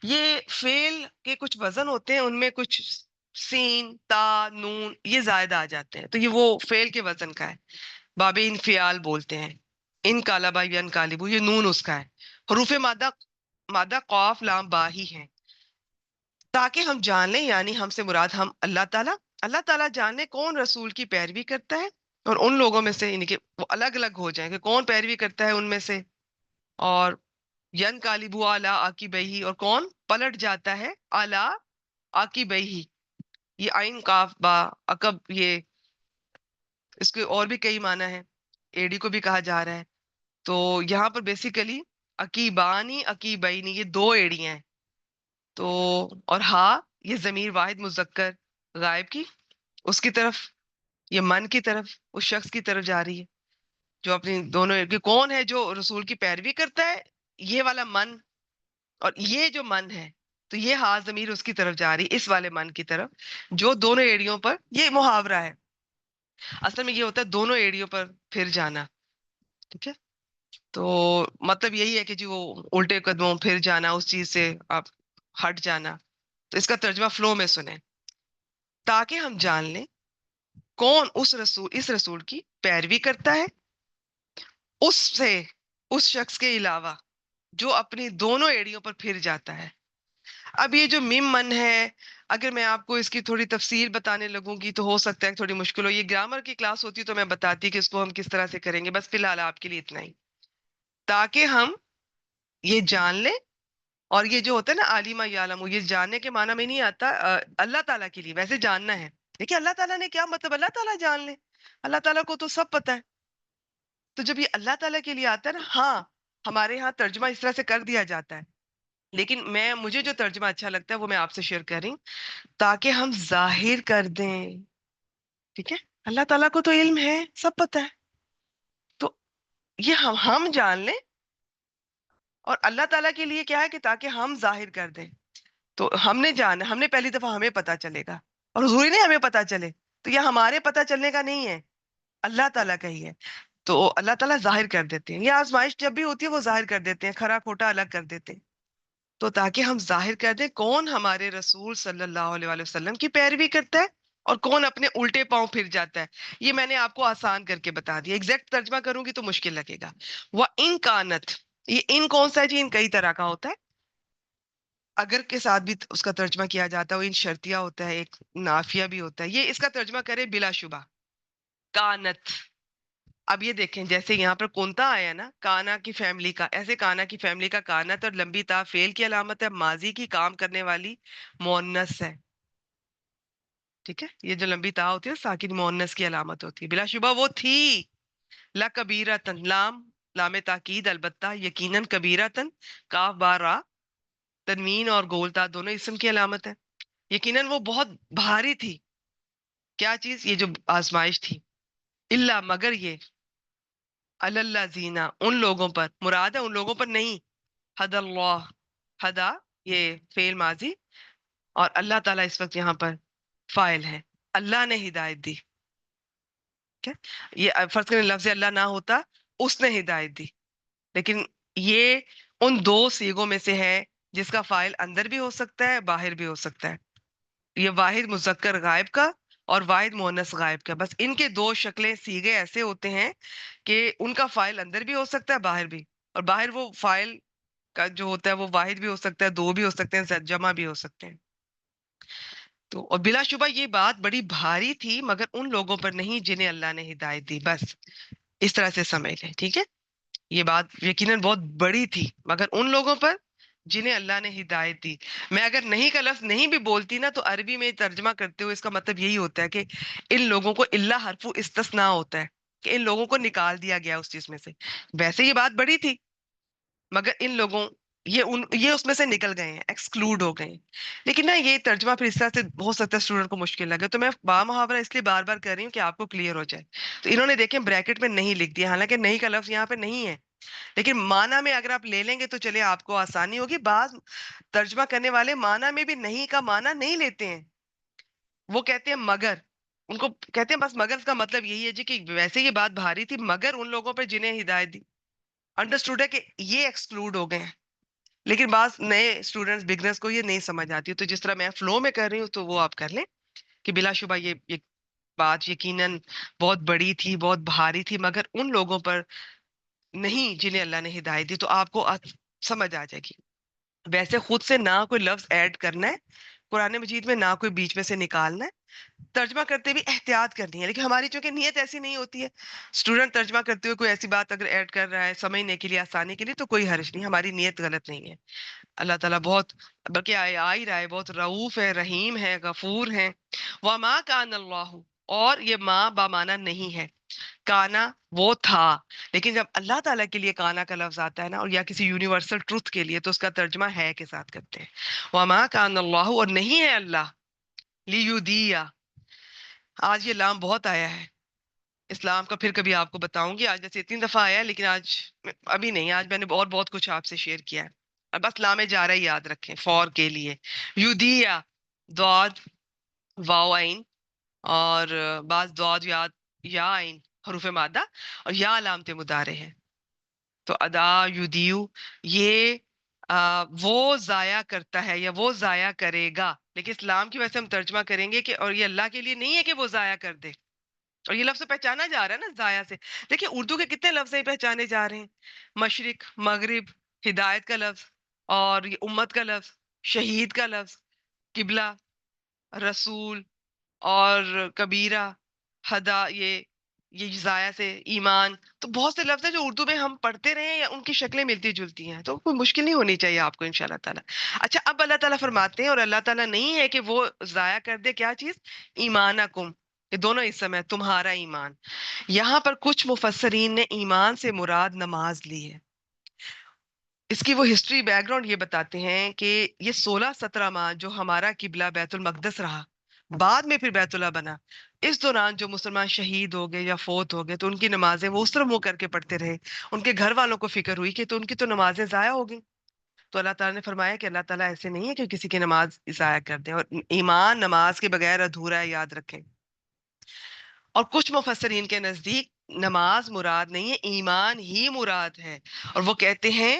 یہ فعل کے کچھ وزن ہوتے ہیں، ان میں کچھ سین تا نون یہ زائد آ جاتے ہیں، تو یہ وہ فعل کے وزن کا ہے، باب انفعال بولتے ہیں، ان کالبا ین کالبو، یہ نون اس کا ہے، حروف مادہ، مادہ قاف لام با ہی ہیں، تاکہ ہم جان لیں، یعنی ہم سے مراد ہم اللہ تعالیٰ، اللہ تعالیٰ جان لیں کون رسول کی پیروی کرتا ہے، اور ان لوگوں میں سے یعنی کہ وہ الگ الگ ہو جائیں کہ کون پیروی کرتا ہے ان میں سے، اور ین کالبو اعلیٰ عاقبیہ، اور کون پلٹ جاتا ہے اعلیٰ عاقبیہ، یہ عین قاف با عقب، یہ اس کے اور بھی کئی معنی ہیں، ایڑی کو بھی کہا جا رہا ہے، تو یہاں پر بیسیکلی عقیبانی عقیبینی یہ دو ایڑیاں ہیں، تو اور ہا یہ ضمیر واحد مذکر غائب کی، اس کی طرف، یہ من کی طرف، اس شخص کی طرف جا رہی ہے جو اپنی دونوں، کہ کون ہے جو رسول کی پیروی کرتا ہے، یہ والا من، اور یہ جو من ہے تو یہ ہا ضمیر اس کی طرف جا رہی ہے، اس والے من کی طرف جو دونوں ایڑیوں پر، یہ محاورہ ہے، اصل میں یہ ہوتا ہے دونوں ایڑیوں پر پھر جانا، ٹھیک ہے، تو مطلب یہی ہے کہ جی وہ الٹے قدموں پھر جانا، اس چیز سے آپ ہٹ جانا، تو اس کا ترجمہ فلو میں سنیں، تاکہ ہم جان لیں کون اس رسول کی پیروی کرتا ہے، اس سے، اس شخص کے علاوہ جو اپنی دونوں ایڑیوں پر پھر جاتا ہے، اب یہ جو مم من ہے، اگر میں آپ کو اس کی تھوڑی تفصیل بتانے لگوں گی تو ہو سکتا ہے تھوڑی مشکل ہو. یہ گرامر کی کلاس ہوتی تو میں بتاتی کہ اس کو ہم کس طرح سے کریں گے. بس فی الحال آپ کے لیے اتنا ہی، تاکہ ہم یہ جان لیں. اور یہ جو ہوتا ہے نا عالمہ یعلم، یہ جاننے کے معنی میں نہیں آتا اللہ تعالیٰ کے لیے ویسے جاننا ہے. دیکھیے اللہ تعالیٰ نے کیا مطلب، اللہ تعالیٰ جان لے. اللہ تعالیٰ کو تو سب پتا ہے. تو جب یہ اللہ تعالیٰ کے لیے آتا ہے نا، ہاں ہمارے ہاں ترجمہ اس طرح سے کر دیا جاتا ہے، لیکن مجھے جو ترجمہ اچھا لگتا ہے وہ میں آپ سے شیئر کر رہی ہوں، تاکہ ہم ظاہر کر دیں. ٹھیک ہے، اللہ تعالیٰ کو تو علم ہے، سب پتا ہے. تو یہ ہم جان لیں. اور اللہ تعالیٰ کے لیے کیا ہے کہ تاکہ ہم ظاہر کر دیں. تو ہم نے جانا، ہم نے پہلی دفعہ ہمیں پتا چلے گا، اور ضروری نہیں ہمیں پتا چلے. تو یہ ہمارے پتا چلنے کا نہیں ہے، اللہ تعالیٰ کا ہی ہے. تو اللہ تعالیٰ ظاہر کر دیتے ہیں. یہ آزمائش جب بھی ہوتی ہے وہ ظاہر کر دیتے ہیں، کھرا کھوٹا الگ کر دیتے ہیں. تو تاکہ ہم ظاہر کر دیں کون ہمارے رسول صلی اللہ علیہ وآلہ وسلم کی پیروی کرتا ہے اور کون اپنے الٹے پاؤں پھر جاتا ہے. یہ میں نے آپ کو آسان کر کے بتا دیا. ایگزیکٹ ترجمہ کروں گی تو مشکل لگے گا. وہ ان کانت، یہ ان کون سا ہے جی؟ ان کئی طرح کا ہوتا ہے. اگر کے ساتھ بھی اس کا ترجمہ کیا جاتا ہے، وہ ان شرطیہ ہوتا ہے، ایک نافیہ بھی ہوتا ہے. یہ اس کا ترجمہ کرے بلا شبہ کانت. اب یہ دیکھیں جیسے یہاں پر کونتا آیا نا، کانا کی فیملی کا، ایسے کانا کی فیملی کا کانت اور لمبی تا فعل کی علامت ہے، ماضی کی کام کرنے والی مؤنث ہے. ٹھیک ہے، یہ جو لمبی تا ہوتی ہے ساکن مؤنث کی علامت ہوتی ہے. بلا شبہ وہ تھی. لکبیرتن، لام تاکید، البتہ، یقیناً، کبیرتن، کاف با را، تنوین اور گولتا دونوں اسم کی علامت ہے. یقیناً وہ بہت بھاری تھی. کیا چیز؟ یہ جو آزمائش تھی. اللہ، مگر یہ، اللہ زینا، ان لوگوں پر، مراد ہے ان لوگوں پر نہیں. حد اللہ، ہدا یہ فعل ماضی، اور اللہ تعالیٰ اس وقت یہاں پر فاعل ہے. اللہ نے ہدایت دی. یہ فرض کریں لفظ اللہ نہ ہوتا، اس نے ہدایت دی. لیکن یہ ان دو سیغوں میں سے ہے جس کا فاعل اندر بھی ہو سکتا ہے، باہر بھی ہو سکتا ہے. یہ واحد مذکر غائب کا اور واحد مؤنث غائب کا، بس ان کے دو شکلیں سیغے ایسے ہوتے ہیں کہ ان کا فاعل اندر بھی ہو سکتا ہے، باہر بھی. اور باہر وہ فاعل کا جو ہوتا ہے وہ واحد بھی ہو سکتا ہے، دو بھی ہو سکتے ہیں، جمع بھی ہو سکتے ہیں. تو اور بلا شبہ یہ بات بڑی بھاری تھی، مگر ان لوگوں پر نہیں جنہیں اللہ نے ہدایت دی. بس اس طرح سے سمجھ لیں. ٹھیک ہے، یہ بات یقیناً بہت بڑی تھی، مگر ان لوگوں پر جنہیں اللہ نے ہدایت دی. میں اگر نہیں کا لفظ نہیں بھی بولتی نا، تو عربی میں ترجمہ کرتے ہوئے اس کا مطلب یہی ہوتا ہے کہ ان لوگوں کو، اللہ حرف استثناء ہوتا ہے کہ ان لوگوں کو نکال دیا گیا اس چیز میں سے. ویسے یہ بات بڑی تھی، مگر ان لوگوں، یہ اس میں سے نکل گئے ہیں، ایکسکلوڈ ہو گئے ہیں. لیکن نا یہ ترجمہ پھر اس طرح سے ہو سکتا ہے اسٹوڈنٹ کو مشکل لگے، تو میں با محاورہ اس لیے بار بار کر رہی ہوں کہ آپ کو کلیئر ہو جائے. تو انہوں نے دیکھیں بریکٹ میں نہیں لکھ دیا، حالانکہ نہیں کا لفظ یہاں پہ نہیں ہے، لیکن معنی میں اگر آپ لے لیں گے تو چلے آپ کو آسانی ہوگی. بعض ترجمہ کرنے والے معنی میں بھی نہیں کا معنی نہیں لیتے ہیں. وہ کہتے ہیں مگر، ان کو کہتے ہیں بس مگر کا مطلب یہی ہے جی کہ ویسے یہ بات بھاری تھی، مگر ان لوگوں پہ جنہیں ہدایت دی. انڈرسٹوڈ ہے کہ یہ ایکسکلوڈ ہو گئے ہیں. لیکن بعض نئے اسٹوڈنٹس، بگنرز کو یہ نہیں سمجھ آتی. تو جس طرح میں فلو میں کر رہی ہوں تو وہ آپ کر لیں کہ بلا شبہ یہ بات یقیناً بہت بڑی تھی، بہت بھاری تھی، مگر ان لوگوں پر نہیں جنہیں اللہ نے ہدایت دی. تو آپ کو سمجھ آ جائے گی. ویسے خود سے نہ کوئی لفظ ایڈ کرنا ہے قرآن مجید میں، نہ کوئی بیچ میں سے نکالنا ہے. ترجمہ کرتے بھی احتیاط کرنی ہے، لیکن ہماری چونکہ نیت ایسی نہیں ہوتی ہے. اسٹوڈنٹ ترجمہ کرتے ہوئے کوئی ایسی بات اگر ایڈ کر رہا ہے سمجھنے کے لیے، آسانی کے لیے، تو کوئی حرج نہیں، ہماری نیت غلط نہیں ہے. اللہ تعالیٰ بہت، بلکہ آ ہی رہا ہے، بہت رؤوف ہے، رحیم ہے، غفور ہے. وما کان اللہ، اور یہ ماں بامانہ نہیں ہے. کانا وہ تھا، لیکن جب اللہ تعالیٰ کے لیے کانا کا لفظ آتا ہے نا، اور یا کسی یونیورسل ٹروتھ کے لیے، تو اس کا ترجمہ ہے کے ساتھ کرتے ہیں. وما کان اللہ، اور نہیں ہے اللہ، لیودیع. آج یہ لام بہت آیا ہے اسلام کا، پھر کبھی آپ کو بتاؤں گی. آج جیسے اتنی دفعہ آیا ہے، لیکن آج ابھی نہیں، آج میں نے اور بہت کچھ آپ سے شیئر کیا ہے. اور بس لام جارہ ہی یاد رکھیں فور کے لیے. یودیع، ضاد، واو عین، اور بعض ضاد یا عین حروف مادہ، اور یا علامت مضارع ہے. تو ادا، یودیو، یہ وہ ضائع کرتا ہے یا وہ ضائع کرے گا. لیکن اسلام کی وجہ سے ہم ترجمہ کریں گے کہ اور یہ اللہ کے لیے نہیں ہے کہ وہ ضائع کر دے. اور یہ لفظ پہچانا جا رہا ہے نا ضائع سے. دیکھیں اردو کے کتنے لفظ ہیں پہچانے جا رہے ہیں، مشرق، مغرب، ہدایت کا لفظ، اور یہ امت کا لفظ. شہید کا لفظ، قبلہ، رسول، اور کبیرہ، ہدا، یہ ضائع سے ایمان، تو بہت سے لفظ ہیں جو اردو میں ہم پڑھتے رہے یا ان کی شکلیں ملتی جلتی ہیں، تو کوئی مشکل نہیں ہونی چاہیے آپ کو انشاءاللہ تعالیٰ۔ اچھا، اب اللہ تعالیٰ فرماتے ہیں، اور اللہ تعالیٰ نہیں ہے کہ وہ ضائع کر دے کیا چیز، ایمانکم، یہ دونوں اسم ہے، تمہارا ایمان۔ یہاں پر کچھ مفسرین نے ایمان سے مراد نماز لی ہے۔ اس کی وہ ہسٹری بیک گراؤنڈ یہ بتاتے ہیں کہ یہ 16-17 ماہ جو ہمارا قبلہ بیت المقدس رہا، بعد میں پھر بیت اللہ بنا، اس دوران جو مسلمان شہید ہو گئے یا فوت ہو گئے تو ان کی نمازیں وہ اس طرح منہ کر کے پڑھتے رہے، ان کے گھر والوں کو فکر ہوئی کہ تو ان کی تو نمازیں ضائع ہو گئی۔ تو اللہ تعالیٰ نے فرمایا کہ اللہ تعالیٰ ایسے نہیں ہے کہ کسی کی نماز ضائع کر دیں، اور ایمان نماز کے بغیر ادھورا ہے، یاد رکھیں۔ اور کچھ مفسرین کے نزدیک نماز مراد نہیں ہے، ایمان ہی مراد ہے، اور وہ کہتے ہیں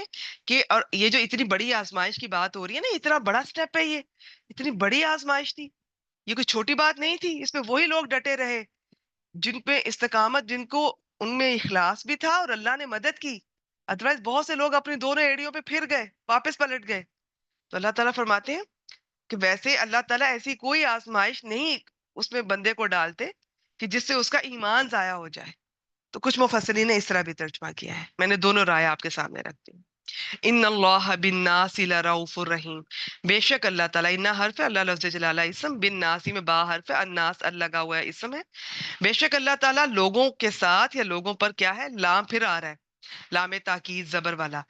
کہ اور یہ جو اتنی بڑی آزمائش کی بات ہو رہی ہے نا، اتنا بڑا سٹیپ ہے، یہ اتنی بڑی آزمائش تھی، یہ کوئی چھوٹی بات نہیں تھی، اس میں وہی لوگ ڈٹے رہے جن پہ استقامت، جن کو ان میں اخلاص بھی تھا اور اللہ نے مدد کی، ادروائز بہت سے لوگ اپنی دونوں ایڑیوں پہ پھر گئے، واپس پلٹ گئے۔ تو اللہ تعالیٰ فرماتے ہیں کہ ویسے اللہ تعالیٰ ایسی کوئی آزمائش نہیں اس میں بندے کو ڈالتے کہ جس سے اس کا ایمان ضائع ہو جائے۔ تو کچھ مفسرین نے اس طرح بھی ترجمہ کیا ہے، میں نے دونوں رائے آپ کے سامنے رکھتی ہوں۔ ان اللہ بالناس لرؤوف الرحیم، بے شک اللہ تعالیٰ، انہ حرف ہے، اللہ لفظ جلالہ اسم، بالناس میں با حرف ہے، الناس ال لگا ہوا ہے اسم ہے، بے شک اللہ تعالیٰ لوگوں کے ساتھ یا لوگوں پر کیا ہے، لام پھر آ رہا ہے، لام تاکید زبر والا،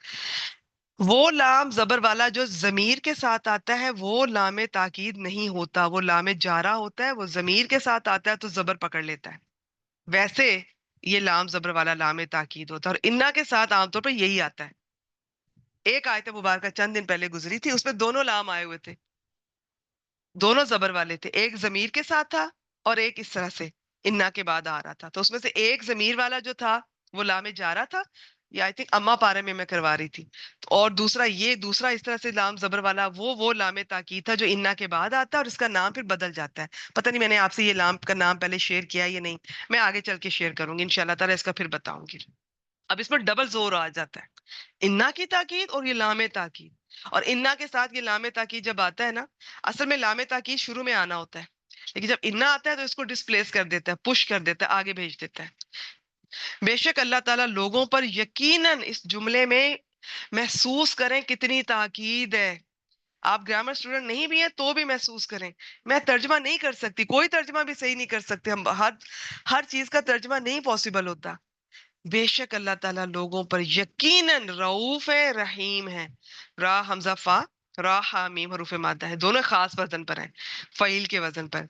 وہ لام زبر والا جو ضمیر کے ساتھ آتا ہے وہ لام تاکید نہیں ہوتا، وہ لام جارہ ہوتا ہے، وہ ضمیر کے ساتھ آتا ہے تو زبر پکڑ لیتا ہے، ویسے یہ لام زبر والا لام تاکید ہوتا ہے، اور انا کے ساتھ عام طور پر یہی آتا ہے۔ ایک آیت مبارکہ چند دن پہلے گزری تھی، اس میں دونوں لام آئے ہوئے تھے، دونوں زبر والے تھے، ایک ضمیر کے ساتھ تھا اور ایک اس طرح سے انا کے بعد آ رہا تھا، تو اس میں سے ایک ضمیر والا جو تھا وہ لام جارہ تھا، یہ آئی تھنک اما پارے میں کروا رہی تھی، اور دوسرا یہ دوسرا اس طرح سے لام زبر والا وہ لام تاکید تھا جو انا کے بعد آتا ہے، اور اس کا نام پھر بدل جاتا ہے۔ پتہ نہیں میں نے آپ سے یہ لام کا نام پہلے شیئر کیا یا نہیں، میں آگے چل کے شیئر کروں گی انشاءاللہ تعالیٰ، اس کا پھر بتاؤں گی۔ اب اس میں ڈبل زور آ جاتا ہے، انا کی تاکید اور یہ لام تاکید، اور انا کے ساتھ یہ لام تاکید جب آتا ہے نا، اصل میں لام تاکید شروع میں آنا ہوتا ہے، لیکن جب انا آتا ہے تو اس کو ڈسپلیس کر دیتا ہے، پش کر دیتا ہے، آگے بھیج دیتا ہے۔ بے شک اللہ تعالیٰ لوگوں پر یقیناً، اس جملے میں محسوس کریں کتنی تاکید ہے، آپ گرامر اسٹوڈنٹ نہیں بھی ہیں تو بھی محسوس کریں، میں ترجمہ نہیں کر سکتی، کوئی ترجمہ بھی صحیح نہیں کر سکتے ہم، ہر چیز کا ترجمہ نہیں پاسبل ہوتا۔ بے شک اللہ تعالیٰ لوگوں پر یقیناً رؤوف ہے، رحیم ہے، را حمزہ فا، را ہا میم حروف مادہ ہے، دونوں خاص وزن پر ہیں، فعیل کے وزن پر،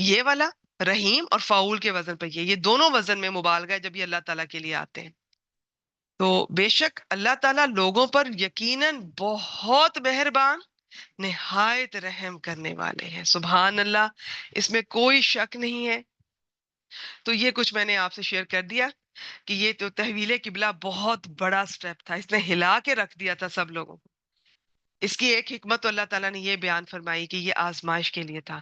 یہ والا رحیم اور فاعول کے وزن پر، یہ دونوں وزن میں مبالغہ ہے جب یہ اللہ تعالیٰ کے لیے آتے ہیں۔ تو بے شک اللہ تعالیٰ لوگوں پر یقیناً بہت مہربان، نہایت رحم کرنے والے ہیں، سبحان اللہ، اس میں کوئی شک نہیں ہے۔ تو یہ کچھ میں نے آپ سے شیئر کر دیا کہ یہ تو تحویل قبلہ بہت بڑا سٹیپ تھا، اس نے ہلا کے رکھ دیا تھا سب لوگوں کو۔ اس کی ایک حکمت تو اللہ تعالیٰ نے یہ بیان فرمائی کہ یہ آزمائش کے لیے تھا،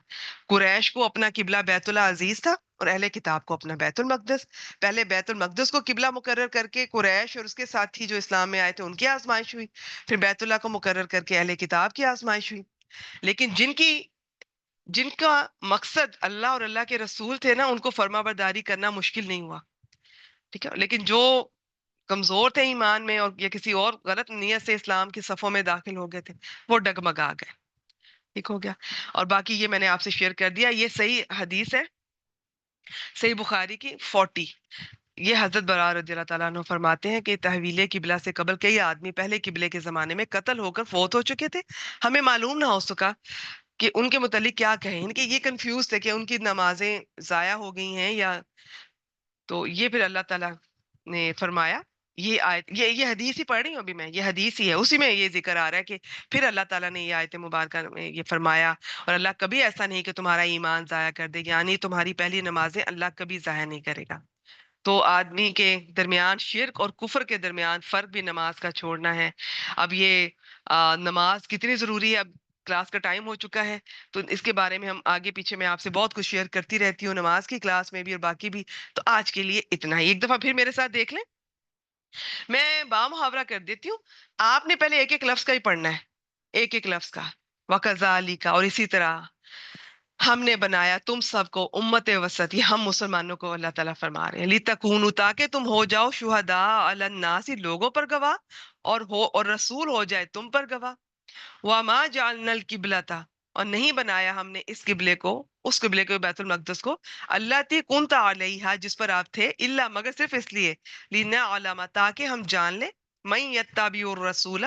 قریش کو اپنا قبلہ بیت اللہ عزیز تھا اور اہل کتاب کو اپنا بیت المقدس، پہلے بیت المقدس کو قبلہ مقرر کر کے قریش اور اس کے ساتھی جو اسلام میں آئے تھے ان کی آزمائش ہوئی، پھر بیت اللہ کو مقرر کر کے اہل کتاب کی آزمائش ہوئی، لیکن جن کا مقصد اللہ اور اللہ کے رسول تھے نا، ان کو فرما برداری کرنا مشکل نہیں ہوا، ٹھیک ہے، لیکن جو کمزور تھے ایمان میں اور یا کسی اور غلط نیت سے اسلام کی صفوں میں داخل ہو گئے تھے، وہ ڈگمگا گئے، ٹھیک ہو گیا۔ اور باقی یہ میں نے آپ سے شیئر کر دیا، یہ صحیح حدیث ہے، صحیح بخاری کی 40، یہ حضرت برار رضی اللہ تعالیٰ عنہ فرماتے ہیں کہ تحویل قبلہ سے قبل کئی آدمی پہلے قبلے کے زمانے میں قتل ہو کر فوت ہو چکے تھے، ہمیں معلوم نہ ہو سکا کہ ان کے متعلق کیا کہیں، ان کے یہ کنفیوز تھے کہ ان کی نمازیں ضائع ہو گئی ہیں یا، تو یہ پھر اللہ تعالیٰ نے فرمایا، یہ آیت، یہ حدیث ہی پڑھ رہی ہوں ابھی میں، یہ حدیث ہی ہے، اسی میں یہ ذکر آ رہا ہے کہ پھر اللہ تعالیٰ نے یہ آیت مبارکہ میں یہ فرمایا، اور اللہ کبھی ایسا نہیں کہ تمہارا ایمان ضائع کر دے، یعنی تمہاری پہلی نمازیں اللہ کبھی ضائع نہیں کرے گا۔ تو آدمی کے درمیان شرک اور کفر کے درمیان فرق بھی نماز کا چھوڑنا ہے۔ اب یہ نماز کتنی ضروری ہے، اب کلاس کا ٹائم ہو چکا ہے، تو اس کے بارے میں ہم آگے پیچھے میں آپ سے بہت کچھ شیئر کرتی رہتی ہوں، نماز کی کلاس میں بھی اور باقی بھی، تو آج کے لیے اتنا ہی۔ ایک دفعہ پھر میرے ساتھ دیکھ لیں، میں با محاورہ کر دیتی ہوں، آپ نے پہلے ایک ایک لفظ کا ہی پڑھنا ہے، ایک ایک لفظ کا، وَكَذَلِكَ، اور اسی طرح ہم نے بنایا تم سب کو امت وسط، یہ ہم مسلمانوں کو اللہ تعالیٰ فرما رہے ہیں، لِتَكُونُوا، تاکہ تم ہو جاؤ شہداء علی الناس، لوگوں پر گواہ، اور رسول ہو جائے تم پر گواہ۔ وَمَا جَعَلْنَا الْقِبْلَةَ، اور نہیں بنایا ہم نے اس قبلے کو، اس قبلے کو، بیت المقدس کو، اللتی کنت علیہا، جس پر آپ تھے، الا، مگر صرف اس لیے، لنعلم، تاکہ ہم جان لیں، من یتبع الرسول،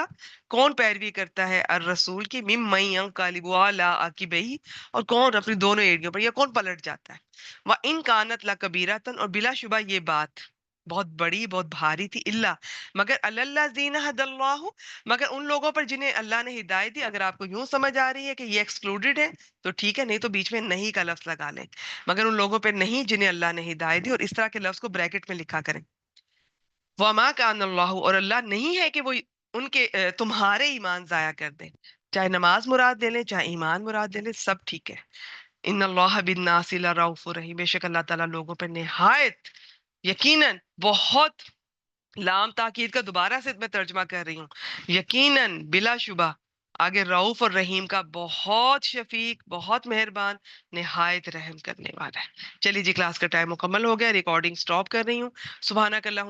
کون پیروی کرتا ہے الرسول کی، ممن ینقلب علی عقبیہ، اور کون اپنی دونوں ایڑیوں پر، یا کون پلٹ جاتا ہے، وَإِن كَانَتْ لَكَبِيرَةً، اور بلا شبہ یہ بات بہت بڑی، بہت بھاری تھی، اللہ، مگر الذین ھدی اللہ، مگر ان لوگوں پر جنہیں اللہ نے ہدایت دی۔ اگر آپ کو یوں سمجھ آ رہی ہے کہ یہ ایکسکلوڈڈ ہے تو ٹھیک ہے، نہیں تو بیچ میں نہیں کا لفظ لگا لیں، مگر ان لوگوں پہ نہیں جنہیں اللہ نے ہدایت دی، اور اس طرح کے لفظ کو بریکٹ میں لکھا کریں۔ وما کان اللہ، اور اللہ نہیں ہے کہ وہ ان کے تمہارے ایمان ضائع کر دے، چاہے نماز مراد دے لیں، چاہے ایمان مراد دے لیں، سب ٹھیک ہے۔ ان اللہ بالناس لرؤوف رحیم، بے شک اللہ تعالیٰ لوگوں پہ نہایت، یقیناً، بہت، لام تاکید کا دوبارہ سے میں ترجمہ کر رہی ہوں، یقیناً، بلا شبہ، آگے رعوف اور رحیم کا، بہت شفیق، بہت مہربان، نہایت رحم کرنے والا ہے۔ چلیے جی، کلاس کا ٹائم مکمل ہو گیا، ریکارڈنگ سٹاپ کر رہی ہوں۔ سبحانک اللہم